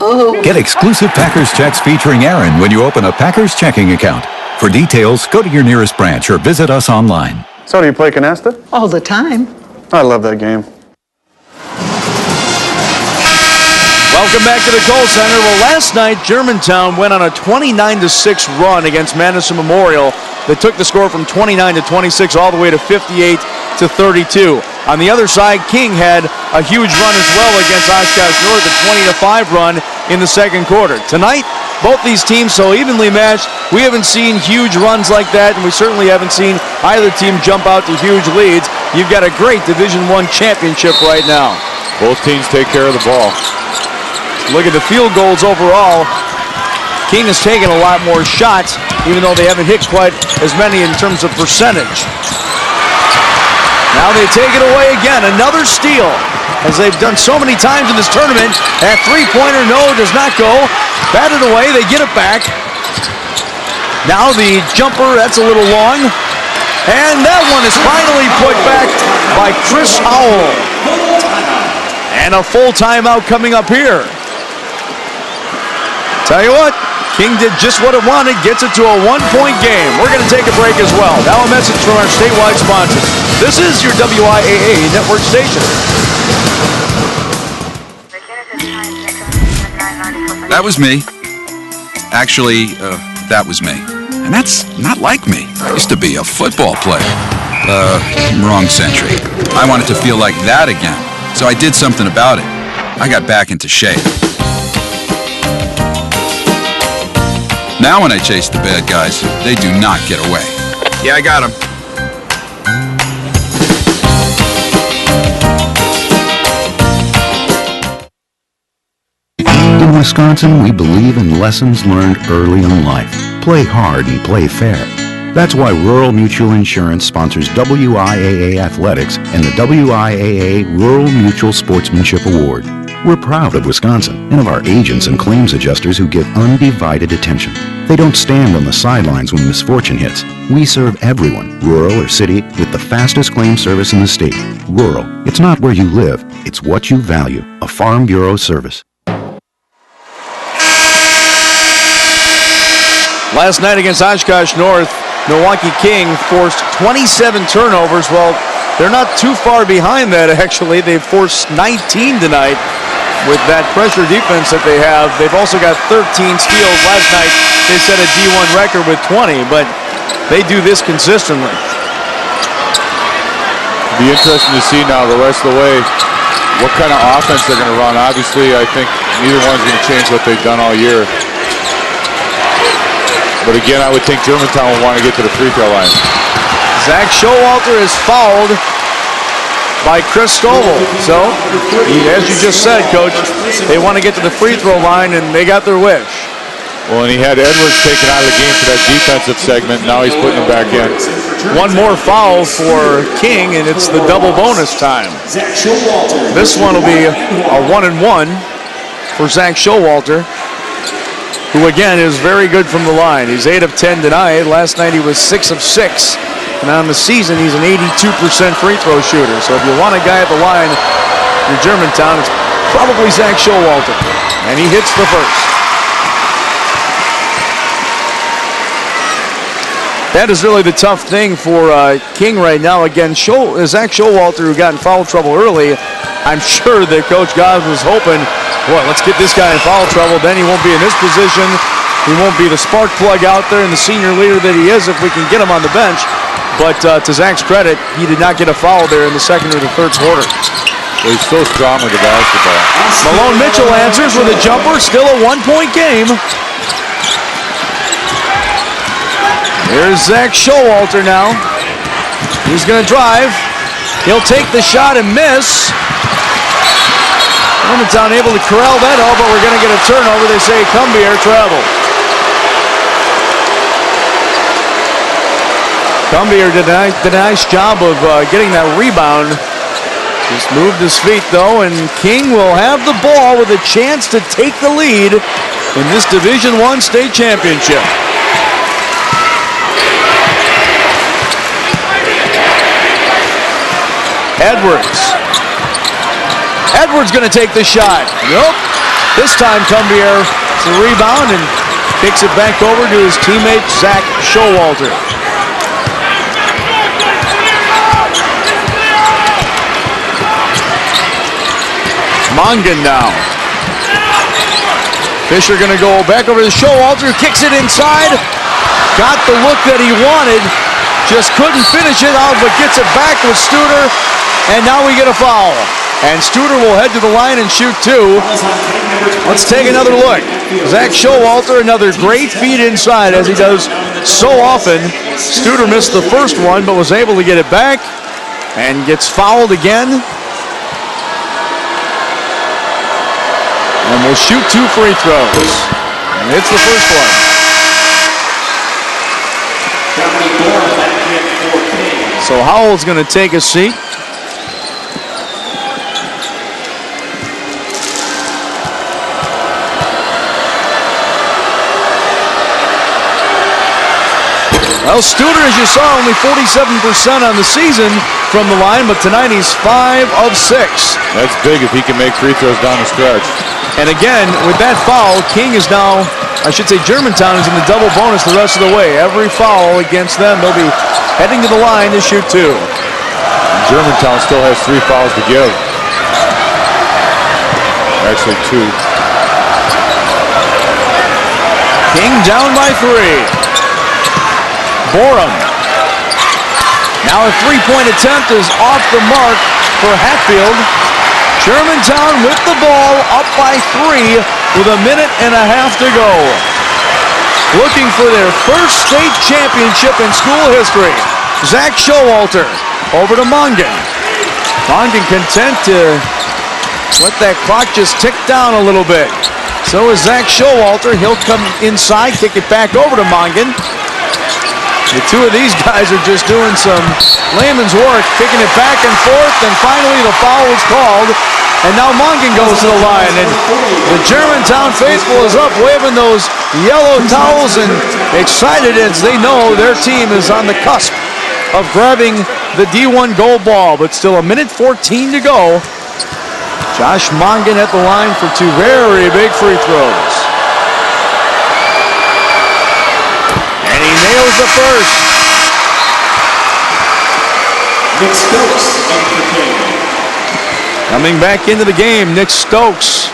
Oh. Get exclusive Packers checks featuring Aaron when you open a Packers checking account. For details, go to your nearest branch or visit us online. So do you play canasta? All the time. I love that game. Welcome back to the Kohl Center. Well, last night, Germantown went on a 29-6 run against Madison Memorial that took the score from 29-26 all the way to 58-32. On the other side, King had a huge run as well against Oshkosh North, a 20-5 run. in the second quarter. Tonight, both these teams so evenly matched. We haven't seen huge runs like that, and we certainly haven't seen either team jump out to huge leads. You've got a great Division I championship right now. Both teams take care of the ball. Look at the field goals overall. King has taken a lot more shots, even though they haven't hit quite as many in terms of percentage. Now they take it away again. Another steal, as they've done so many times in this tournament. That three-pointer, no, does not go. Batted away, they get it back. Now the jumper, that's a little long. And that one is finally put back by Chris Howell. And a full timeout coming up here. Tell you what, King did just what it wanted, gets it to a one-point game. We're going to take a break as well. Now a message from our statewide sponsors. This is your WIAA network station. That was me. Actually, that was me. And that's not like me. I used to be a football player. Wrong century. I wanted to feel like that again. So I did something about it. I got back into shape. Now when I chase the bad guys, they do not get away. Yeah, I got them. In Wisconsin, we believe in lessons learned early in life. Play hard and play fair. That's why Rural Mutual Insurance sponsors WIAA Athletics and the WIAA Rural Mutual Sportsmanship Award. We're proud of Wisconsin and of our agents and claims adjusters who give undivided attention. They don't stand on the sidelines when misfortune hits. We serve everyone, rural or city, with the fastest claim service in the state. Rural. It's not where you live, it's what you value. A Farm Bureau service. Last night against Oshkosh North, Milwaukee King forced 27 turnovers. Well, they're not too far behind that, actually. They've forced 19 tonight with that pressure defense that they have. They've also got 13 steals. Last night, they set a D1 record with 20, but they do this consistently. It'll be interesting to see now the rest of the way what kind of offense they're going to run. Obviously, I think neither one's going to change what they've done all year. But again, I would think Germantown will want to get to the free throw line. Zach Showalter is fouled by Chris Stovall. So, as you just said, Coach, they want to get to the free throw line, and they got their wish. Well, and he had Edwards taken out of the game for that defensive segment. Now he's putting him back in. One more foul for King, and it's the double bonus time. This one will be a 1-and-1 for Zach Showalter, who again is very good from the line. He's 8 of 10 tonight. Last night he was 6 of 6. And on the season, he's an 82% free throw shooter. So if you want a guy at the line in Germantown, it's probably Zach Showalter. And he hits the first. That is really the tough thing for King right now. Again, Zach Showalter, who got in foul trouble early, I'm sure that Coach Goss was hoping, boy, let's get this guy in foul trouble. Then he won't be in this position. He won't be the spark plug out there and the senior leader that he is if we can get him on the bench. But to Zach's credit, he did not get a foul there in the second or the third quarter. Well, he's so strong with the basketball. Malone Mitchell answers with a jumper. Still a one-point game. Here's Zach Showalter now. He's going to drive. He'll take the shot and miss. Germantown able to corral that all, but we're going to get a turnover. They say Cumbier travel. Cumbier did a nice job of getting that rebound. Just moved his feet, though, and King will have the ball with a chance to take the lead in this Division I state championship. Edwards going to take the shot. Nope. This time Cumbier gets the rebound and kicks it back over to his teammate Zach Showalter. Mongan now. Fisher going to go back over to Showalter, kicks it inside. Got the look that he wanted. Just couldn't finish it out, but gets it back with Studer. And now we get a foul. And Studer will head to the line and shoot 2. Let's take another look. Zach Showalter, another great feed inside, as he does so often. Studer missed the first one, but was able to get it back and gets fouled again. And will shoot 2 free throws. And hits the first one. So Howell's going to take a seat. Well, Studer, as you saw, only 47% on the season from the line, but tonight he's 5 of 6. That's big if he can make free throws down the stretch. And again, with that foul, King is now, I should say Germantown is in the double bonus the rest of the way. Every foul against them, they'll be heading to the line to shoot 2. And Germantown still has 3 fouls to give. Actually 2. King down by 3. Borum. Now a three-point attempt is off the mark for Hatfield. Germantown with the ball, up by 3 with a minute and a half to go. Looking for their first state championship in school history. Zach Showalter over to Mongan. Mongan content to let that clock just tick down a little bit. So is Zach Showalter. He'll come inside, kick it back over to Mongan. The two of these guys are just doing some layman's work, kicking it back and forth, and finally the foul is called. And now Mongan goes to the line, and the Germantown faithful is up waving those yellow towels and excited as they know their team is on the cusp of grabbing the D1 gold ball, but still a minute 14 to go. Josh Mongan at the line for 2 very big free throws. And he nails the first. Nick Stokes for King. Coming back into the game, Nick Stokes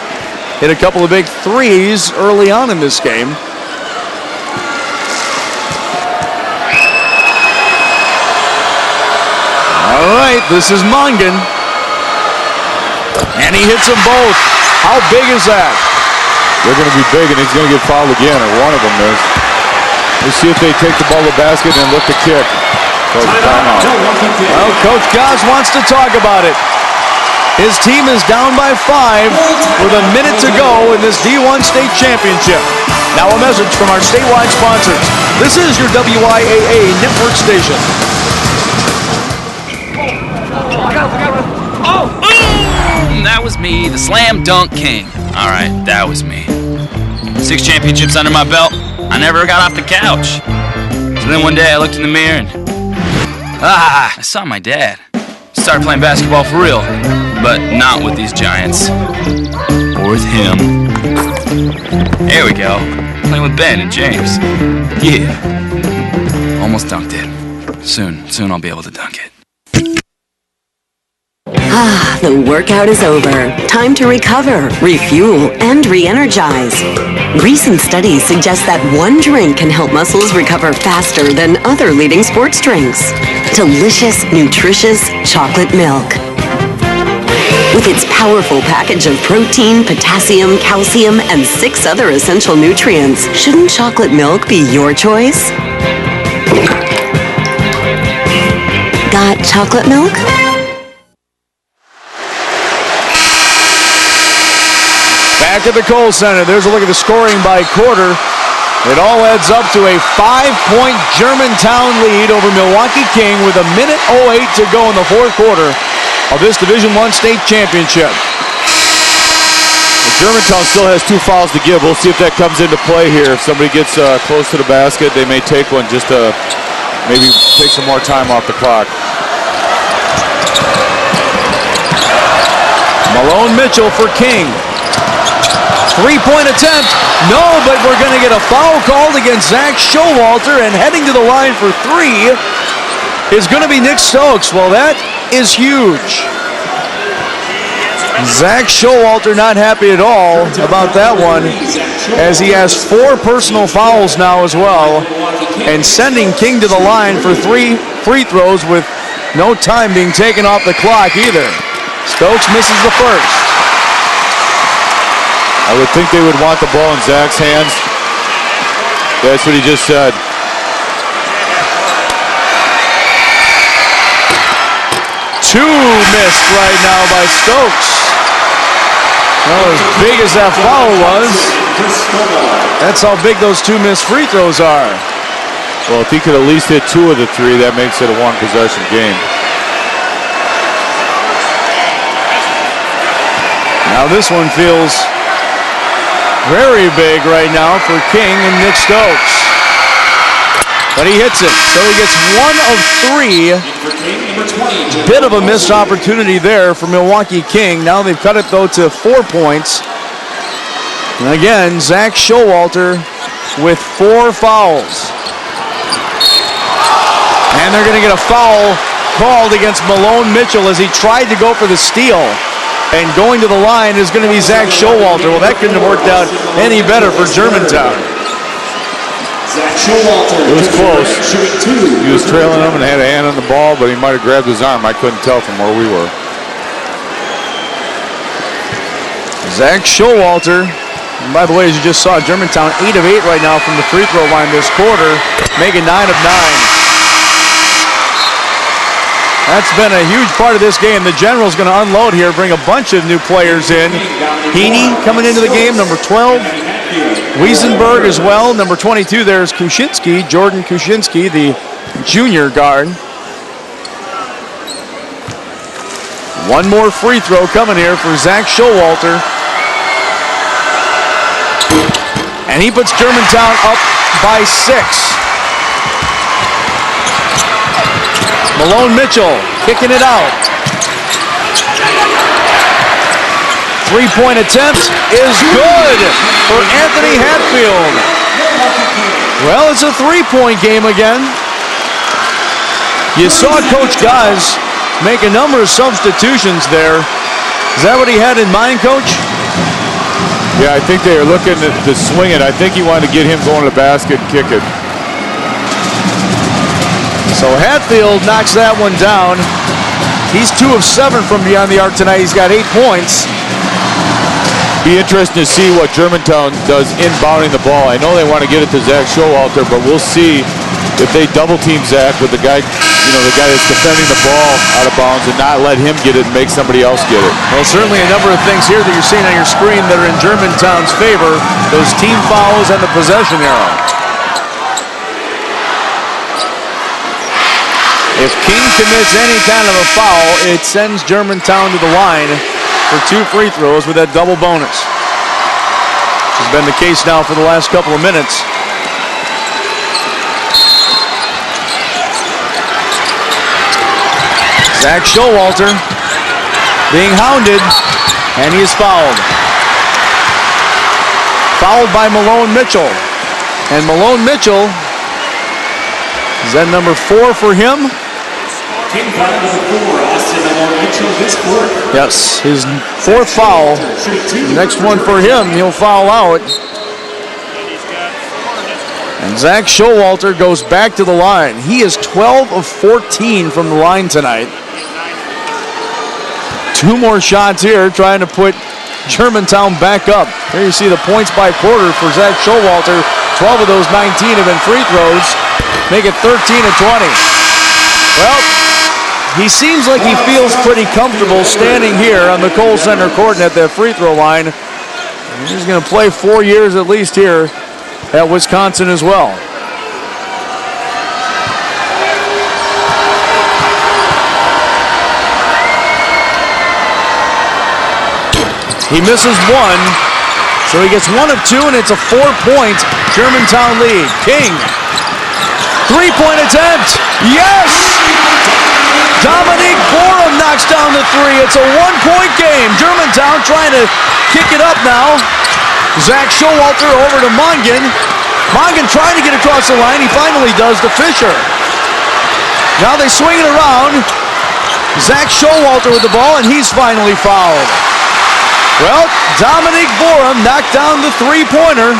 hit a couple of big threes early on in this game. All right, this is Mongan. And he hits them both. How big is that? They're going to be big, and he's going to get fouled again, or one of them is. We'll see if they take the ball to the basket and look to kick. Timeout. Well, Coach Goss wants to talk about it. His team is down by 5 with a minute to go in this D1 state championship. Now a message from our statewide sponsors. This is your WIAA network station. That was me, the slam dunk king. All right, that was me. 6 championships under my belt. I never got off the couch. So then one day I looked in the mirror and I saw my dad. Started playing basketball for real, but not with these giants. Or with him. There we go. Playing with Ben and James. Yeah. Almost dunked it. Soon I'll be able to dunk it. Ah, the workout is over. Time to recover, refuel, and re-energize. Recent studies suggest that one drink can help muscles recover faster than other leading sports drinks. Delicious, nutritious chocolate milk. With its powerful package of protein, potassium, calcium, and 6 other essential nutrients, shouldn't chocolate milk be your choice? Got chocolate milk? Back at the Kohl Center. There's a look at the scoring by quarter. It all adds up to a 5-point Germantown lead over Milwaukee King with a minute 08 to go in the 4th quarter of this Division I state championship. Germantown still has 2 fouls to give. We'll see if that comes into play here. If somebody gets close to the basket, they may take one just to maybe take some more time off the clock. Malone Mitchell for King. 3-point attempt. No, but we're going to get a foul called against Zach Showalter, and heading to the line for 3 is going to be Nick Stokes. Well, that is huge. Zach Showalter not happy at all about that one, as he has 4 personal fouls now as well, and sending King to the line for 3 free throws with no time being taken off the clock either. Stokes misses the first. I would think they would want the ball in Zach's hands. That's what he just said. Two missed right now by Stokes. Well, as big as that foul was, that's how big those two missed free throws are. Well, if he could at least hit 2 of the 3, that makes it a one-possession game. Now this one feels very big right now for King and Nick Stokes. But he hits it, so he gets 1 of 3. Bit of a missed opportunity there for Milwaukee King. Now they've cut it, though, to 4 points. And again, Zach Showalter with 4 fouls. And they're going to get a foul called against Malone Mitchell as he tried to go for the steal. And going to the line is going to be Zach Showalter. Well, that couldn't have worked out any better for Germantown. It was close. He was trailing him and had a hand on the ball, but he might have grabbed his arm. I couldn't tell from where we were. Zach Showalter. And by the way, as you just saw, Germantown 8 of 8 right now from the free throw line this quarter, making 9 of 9. That's been a huge part of this game. The General's going to unload here, bring a bunch of new players in. Heaney coming into the game, number 12. Wiesenberg as well, number 22. There's Kuczynski, Jordan Kuczynski, the junior guard. One more free throw coming here for Zach Showalter. And he puts Germantown up by 6. Malone Mitchell kicking it out. 3-point attempt is good for Anthony Hatfield. Well, it's a 3-point game again. You saw Coach Guz make a number of substitutions there. Is that what he had in mind, Coach? Yeah, I think they are looking to swing it. I think he wanted to get him going to the basket and kick it. So Hatfield knocks that one down. He's 2 of 7 from beyond the arc tonight. He's got 8 points. Be interesting to see what Germantown does inbounding the ball. I know they want to get it to Zach Showalter, but we'll see if they double team Zach with the guy, the guy that's defending the ball out of bounds and not let him get it and make somebody else get it. Well, certainly a number of things here that you're seeing on your screen that are in Germantown's favor. Those team fouls and the possession arrow. If King commits any kind of a foul, it sends Germantown to the line for 2 free throws with that double bonus. Which has been the case now for the last couple of minutes. Zach Showalter being hounded, and he is fouled. Fouled by Malone Mitchell. And Malone Mitchell, is that number 4 for him? Team foul number 4, Austin Mitchell, his 4th. Yes, his 4th foul. Next one for him, he'll foul out. And Zach Showalter goes back to the line. He is 12 of 14 from the line tonight. 2 more shots here, trying to put Germantown back up. Here you see the points by quarter for Zach Showalter. 12 of those 19 have been free throws. Make it 13 of 20. Well, he seems like he feels pretty comfortable standing here on the Kohl Center court and at the free throw line. He's going to play 4 years at least here at Wisconsin as well. He misses 1, so he gets 1 of 2, and it's a 4-point Germantown lead. King, 3-point attempt, yes! Dominique Borum knocks down the 3. It's a 1-point game. Germantown trying to kick it up now. Zach Showalter over to Mongan. Mongan trying to get across the line. He finally does to Fisher. Now they swing it around. Zach Showalter with the ball, and he's finally fouled. Well, Dominique Borum knocked down the 3-pointer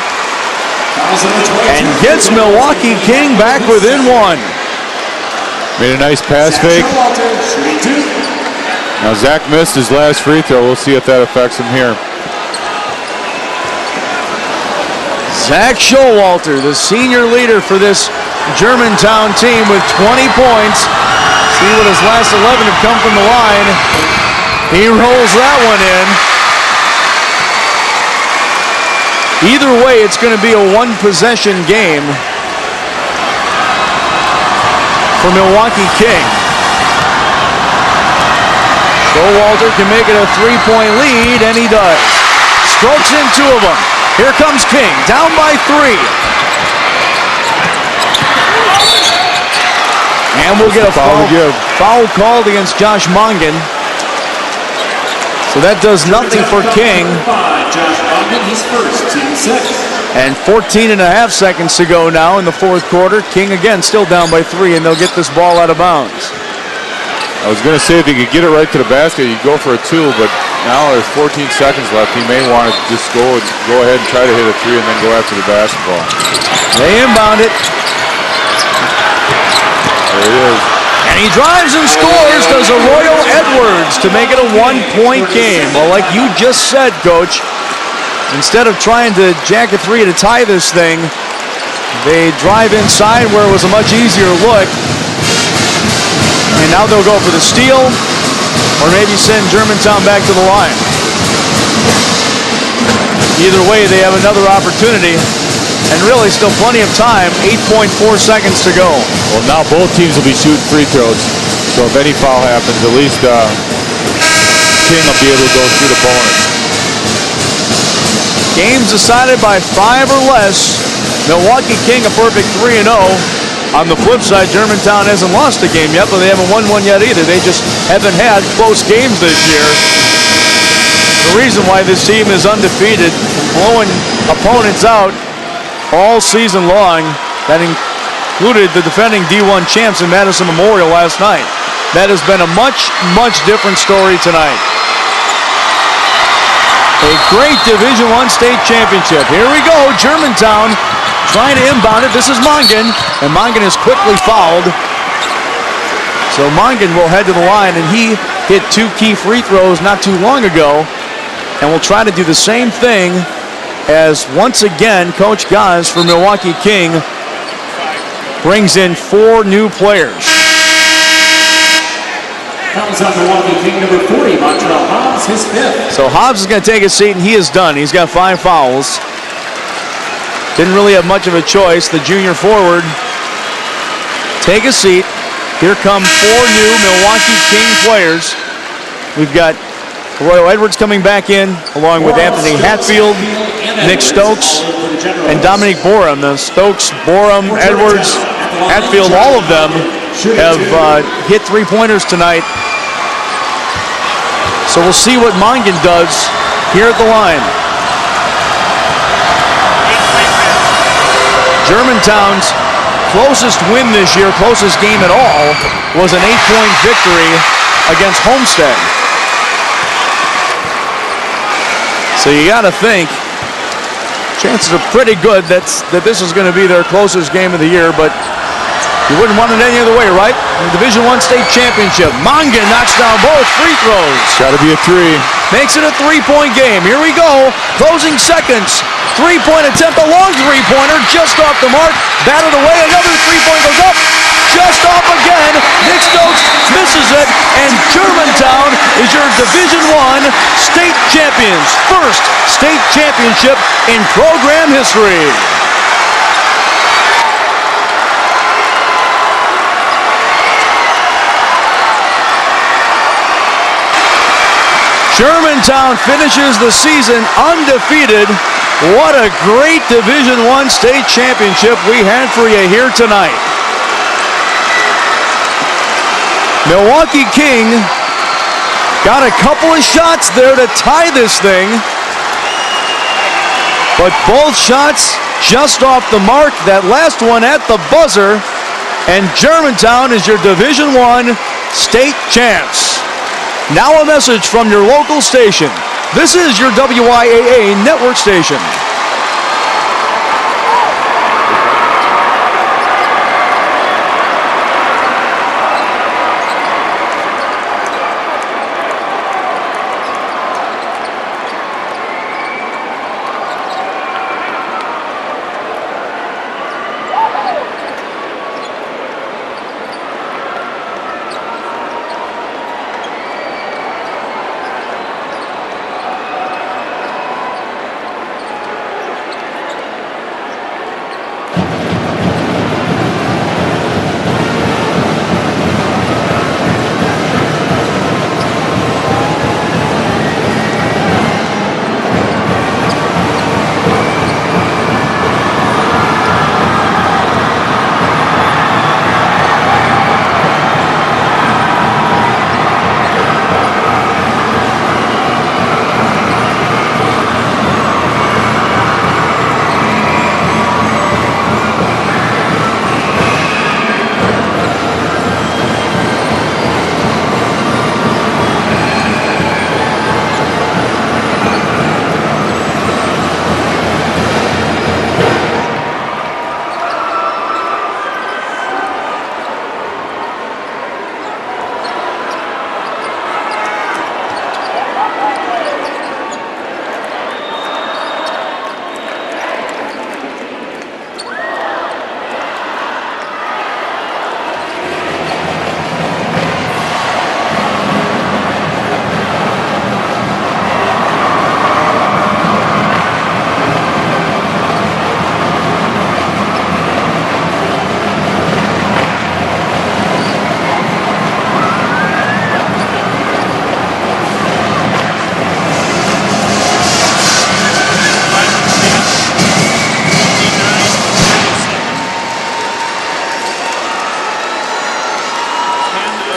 and gets Milwaukee King back within 1. Made a nice pass fake. Now Zach missed his last free throw. We'll see if that affects him here. Zach Showalter, the senior leader for this Germantown team with 20 points. See what his last 11 have come from the line. He rolls that one in. Either way, it's going to be a one-possession game for Milwaukee King. Showalter can make it a three-point lead, and he does. Strokes in two of them. Here comes King, down by 3. And we'll get a foul called against Josh Mongan. So that does nothing for King. And 14 and a half seconds to go now in the fourth quarter. King again still down by 3, and they'll get this ball out of bounds. I was going to say if he could get it right to the basket, he'd go for a 2, but now there's 14 seconds left. He may want to just go ahead and try to hit a 3 and then go after the basketball. They inbound it. There it is. And he drives and scores, does Arroyo Edwards to make it a one-point game. Well, like you just said, Coach, instead of trying to jack a 3 to tie this thing, they drive inside where it was a much easier look. And now they'll go for the steal, or maybe send Germantown back to the line. Either way, they have another opportunity, and really still plenty of time, 8.4 seconds to go. Well, now both teams will be shooting free throws, so if any foul happens, at least King will be able to go through the bonus. Games decided by 5 or less. Milwaukee King a perfect 3-0. On the flip side, Germantown hasn't lost a game yet, but they haven't won one yet either. They just haven't had close games this year. The reason why this team is undefeated, blowing opponents out all season long, that included the defending D1 champs in Madison Memorial last night. That has been a much, much different story tonight. A great Division I state championship. Here we go, Germantown trying to inbound it. This is Mongan, and Mongan is quickly fouled. So Mongan will head to the line, and he hit 2 key free throws not too long ago, and will try to do the same thing as once again Coach Gaz for Milwaukee King brings in 4 new players. Comes on Milwaukee King number 40, Montreal Hobbs, his 5th. So Hobbs is going to take a seat, and he is done. He's got 5 fouls. Didn't really have much of a choice. The junior forward, take a seat. Here come 4 new Milwaukee King players. We've got Arroyo Edwards coming back in, along with Anthony Hatfield, Nick Stokes, and Dominic Borum. The Stokes, Borum, Edwards, Hatfield, all of them have hit 3-pointers tonight. So we'll see what Mongan does here at the line. Germantown's closest win this year, closest game at all, was an 8-point victory against Homestead. So you got to think, chances are pretty good that this is going to be their closest game of the year, but you wouldn't want it any other way, right? In the Division I state championship, Mongan knocks down both free throws. Got to be a 3. Makes it a 3-point game. Here we go. Closing seconds. 3-point attempt, a long 3-pointer, just off the mark. Batted away. Another 3-point goes up. Just off again. Nick Stokes misses it. And Germantown is your Division I state champions. First state championship in program history. Germantown finishes the season undefeated. What a great Division I state championship we had for you here tonight. Milwaukee King got a couple of shots there to tie this thing, but both shots just off the mark. That last one at the buzzer, and Germantown is your Division I state champs. Now a message from your local station. This is your WIAA network station.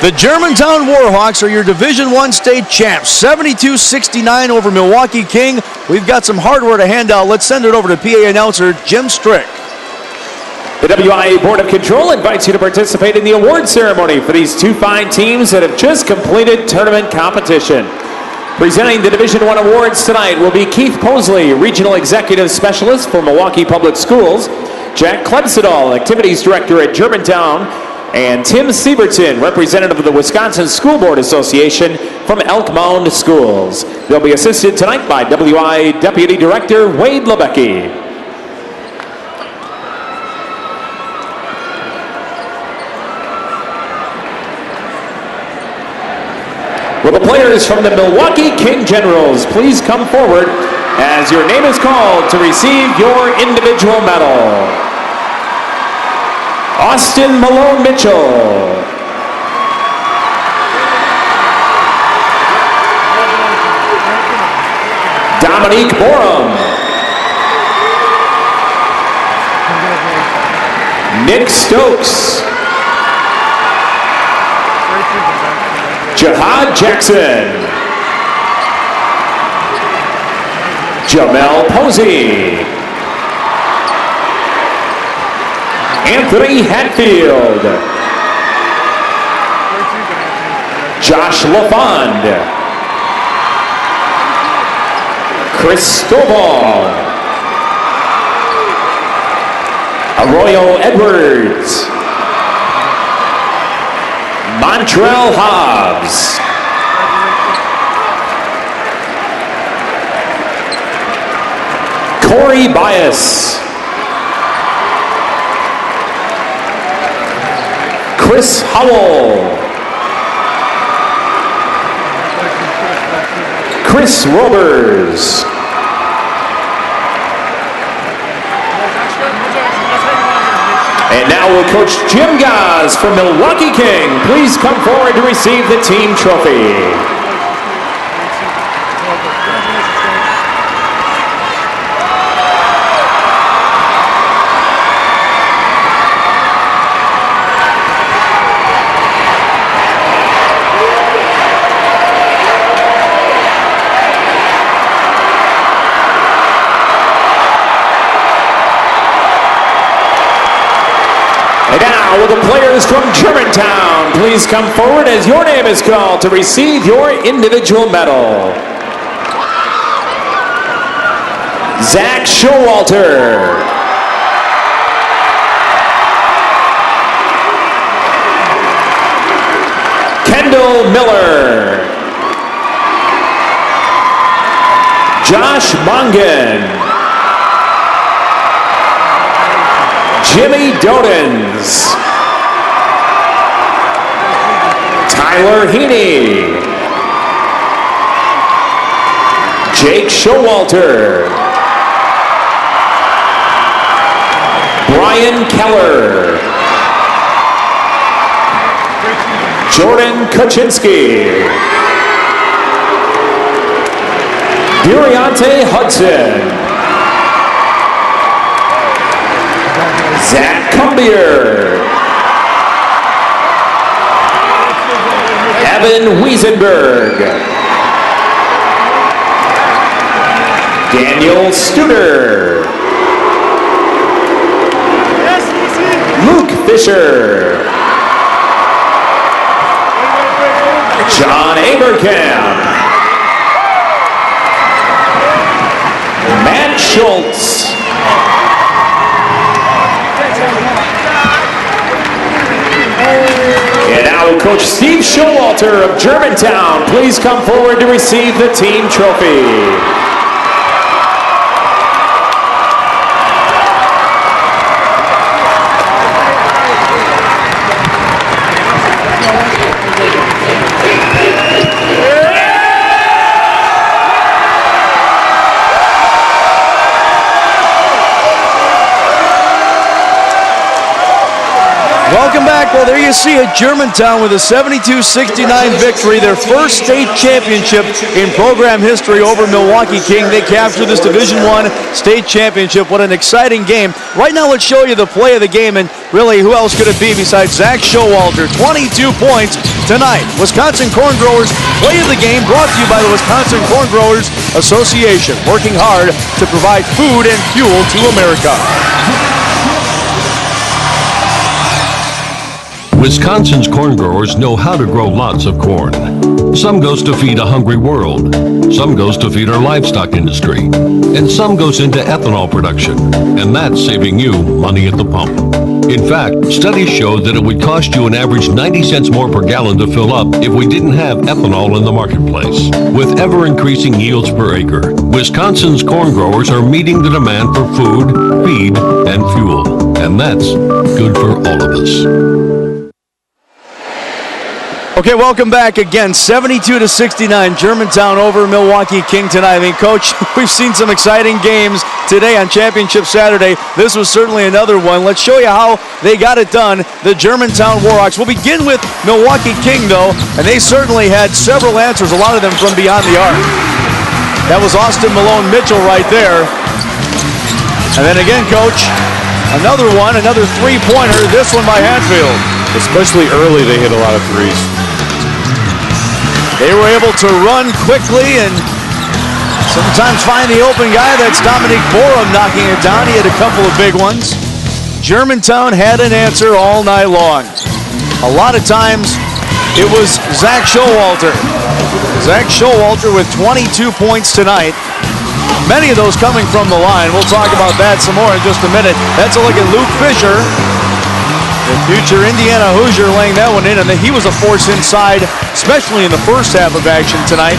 The Germantown Warhawks are your Division I state champs, 72-69 over Milwaukee King. We've got some hardware to hand out. Let's send it over to PA announcer Jim Strick. The WIAA Board of Control invites you to participate in the award ceremony for these two fine teams that have just completed tournament competition. Presenting the Division I awards tonight will be Keith Posley, Regional Executive Specialist for Milwaukee Public Schools, Jack Klebsedal, Activities Director at Germantown, and Tim Sieberton, representative of the Wisconsin School Board Association from Elk Mound Schools. They'll be assisted tonight by WIAA Deputy Director Wade Lebecki. Will the players from the Milwaukee King Generals please come forward as your name is called to receive your individual medal. Austin Malone Mitchell. Dominique Borum. Nick Stokes. Jihad Jackson. Jamel Posey. Anthony Hatfield. Josh LaFond. Chris Stovall. Arroyo Edwards. Montrell Hobbs. Corey Bias. Chris Howell. Chris Roberts. And now will Coach Jim Gaz from Milwaukee King please come forward to receive the team trophy. Will the players from Germantown please come forward as your name is called to receive your individual medal. Zach Showalter. Kendall Miller. Josh Mongan. Jimmy Dodens. Tyler Heaney. Jake Showalter. Brian Keller. Jordan Kuczynski. Duriante Hudson. Zach Cumbier. Evan Wiesenberg. Daniel Studer. Luke Fisher. John Aberkamp. Matt Schultz. And now will Coach Steve Showalter of Germantown please come forward to receive the team trophy. Welcome back Well, there you see it, Germantown with a 72-69 victory, their first state championship in program history over Milwaukee King. They captured this Division I state championship. What an exciting game. Right now, let's show you the play of the game, and really, who else could it be besides Zach Showalter? 22 points tonight. Wisconsin Corn Growers play of the game brought to you by the Wisconsin Corn Growers Association, working hard to provide food and fuel to America. Wisconsin's corn growers know how to grow lots of corn. Some goes to feed a hungry world, some goes to feed our livestock industry, and some goes into ethanol production, and that's saving you money at the pump. In fact, studies show that it would cost you an average 90 cents more per gallon to fill up if we didn't have ethanol in the marketplace. With ever-increasing yields per acre, Wisconsin's corn growers are meeting the demand for food, feed, and fuel, and that's good for all of us. Okay, welcome back again. 72-69, Germantown over Milwaukee King tonight. I mean, Coach, we've seen some exciting games today on Championship Saturday. This was certainly another one. Let's show you how they got it done, the Germantown Warhawks. We'll begin with Milwaukee King, though, and they certainly had several answers, a lot of them from beyond the arc. That was Austin Malone Mitchell right there. And then again, Coach, another one, another three-pointer, this one by Hatfield. Especially early, they hit a lot of threes. They were able to run quickly and sometimes find the open guy. That's Dominic Borum knocking it down. He had a couple of big ones. Germantown had an answer all night long. A lot of times it was Zach Showalter. Zach Showalter with 22 points tonight. Many of those coming from the line. We'll talk about that some more in just a minute. That's a look at Luke Fisher. The future Indiana Hoosier laying that one in, and he was a force inside, especially in the first half of action tonight.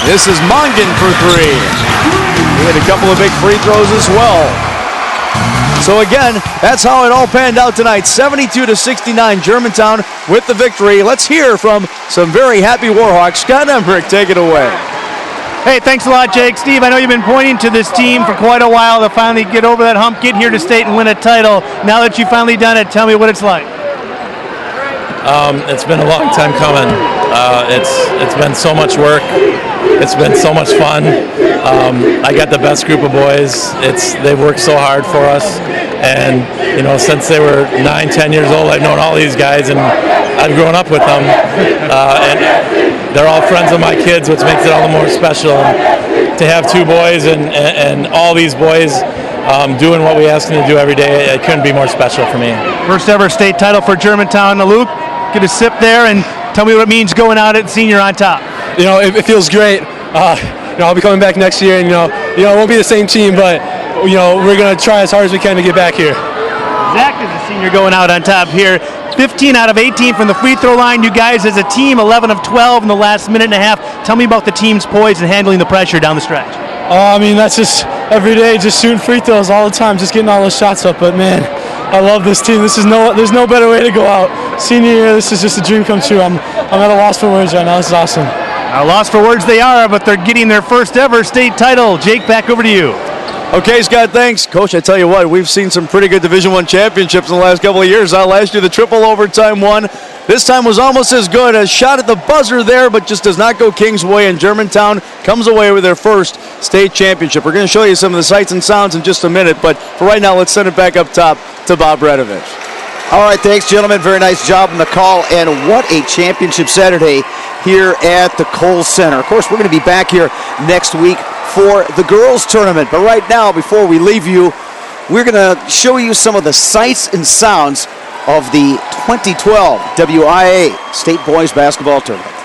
This is Mongan for three. He had a couple of big free throws as well. So again, that's how it all panned out tonight. 72-69, Germantown with the victory. Let's hear from some very happy Warhawks. Scott Emmerich, take it away. Hey, thanks a lot, Jake. Steve, I know you've been pointing to this team for quite a while to finally get over that hump, get here to state and win a title. Now that you've finally done it, tell me what it's like. It's been a long time coming. It's been so much work. It's been so much fun. I got the best group of boys. They've worked so hard for us. And, you know, since they were 9-10 years old, I've known all these guys, and I've grown up with them. And they're all friends of my kids, which makes it all the more special. And to have two boys and all these boys doing what we ask them to do every day, it couldn't be more special for me. First ever state title for Germantown. Now, Luke, get a sip there and tell me what it means going out at senior on top. You know, it feels great. You know, I'll be coming back next year, and you know, it won't be the same team, but you know, we're gonna try as hard as we can to get back here. Zach is a senior going out on top here. 15 out of 18 from the free throw line. You guys as a team, 11 of 12 in the last minute and a half. Tell me about the team's poise and handling the pressure down the stretch. I mean, that's just every day, just shooting free throws all the time, just getting all those shots up. But man, I love this team. There's no better way to go out. Senior year, this is just a dream come true. I'm at a loss for words right now. This is awesome. A loss for words they are, but they're getting their first ever state title. Jake, back over to you. Okay, Scott, thanks. Coach, I tell you what, we've seen some pretty good Division I championships in the last couple of years. Last year, the triple overtime one. This time was almost as good. A shot at the buzzer there, but just does not go King's way, and Germantown comes away with their first state championship. We're going to show you some of the sights and sounds in just a minute, but for right now, let's send it back up top to Bob Radovich. All right, thanks, gentlemen. Very nice job on the call, and what a championship Saturday here at the Kohl Center. Of course, we're going to be back here next week for the girls' tournament, but right now, before we leave you, we're going to show you some of the sights and sounds of the 2012 WIAA State Boys Basketball Tournament.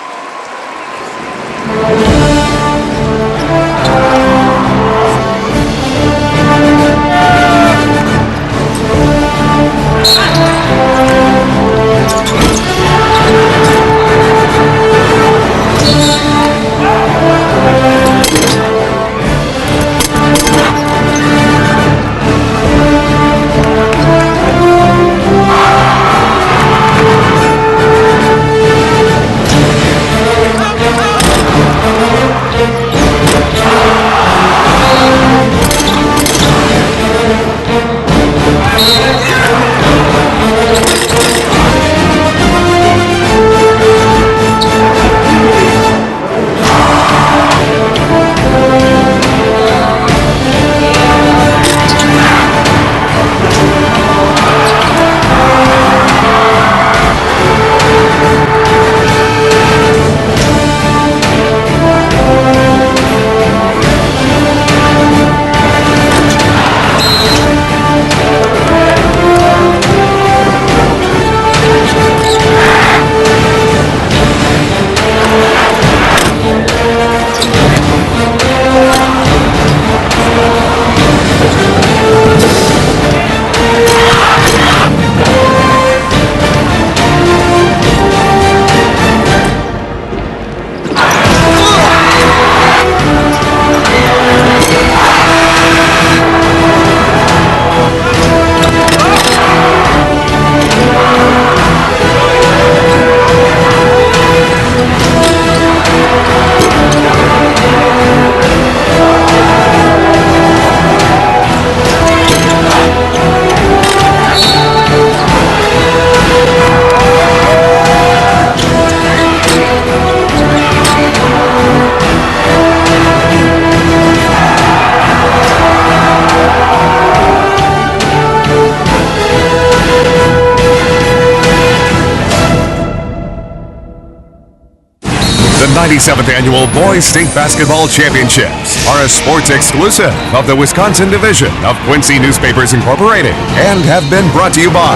97th Annual Boys State Basketball Championships are a sports exclusive of the Wisconsin Division of Quincy Newspapers Incorporated and have been brought to you by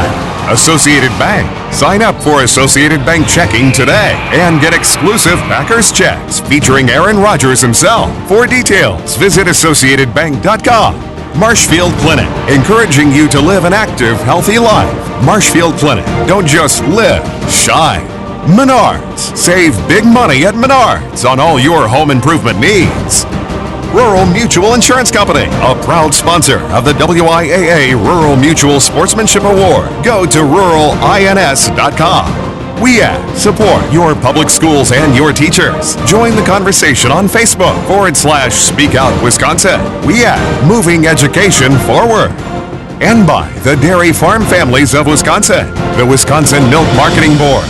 Associated Bank. Sign up for Associated Bank checking today and get exclusive Packers checks featuring Aaron Rodgers himself. For details, visit AssociatedBank.com. Marshfield Clinic, encouraging you to live an active, healthy life. Marshfield Clinic, don't just live, shine. Menards, save big money at Menards on all your home improvement needs. Rural Mutual Insurance Company, a proud sponsor of the WIAA Rural Mutual Sportsmanship Award. Go to ruralins.com. WIAA, support your public schools and your teachers. Join the conversation on Facebook /Speak Out Wisconsin. WIAA, moving education forward. And by the Dairy Farm Families of Wisconsin, the Wisconsin Milk Marketing Board,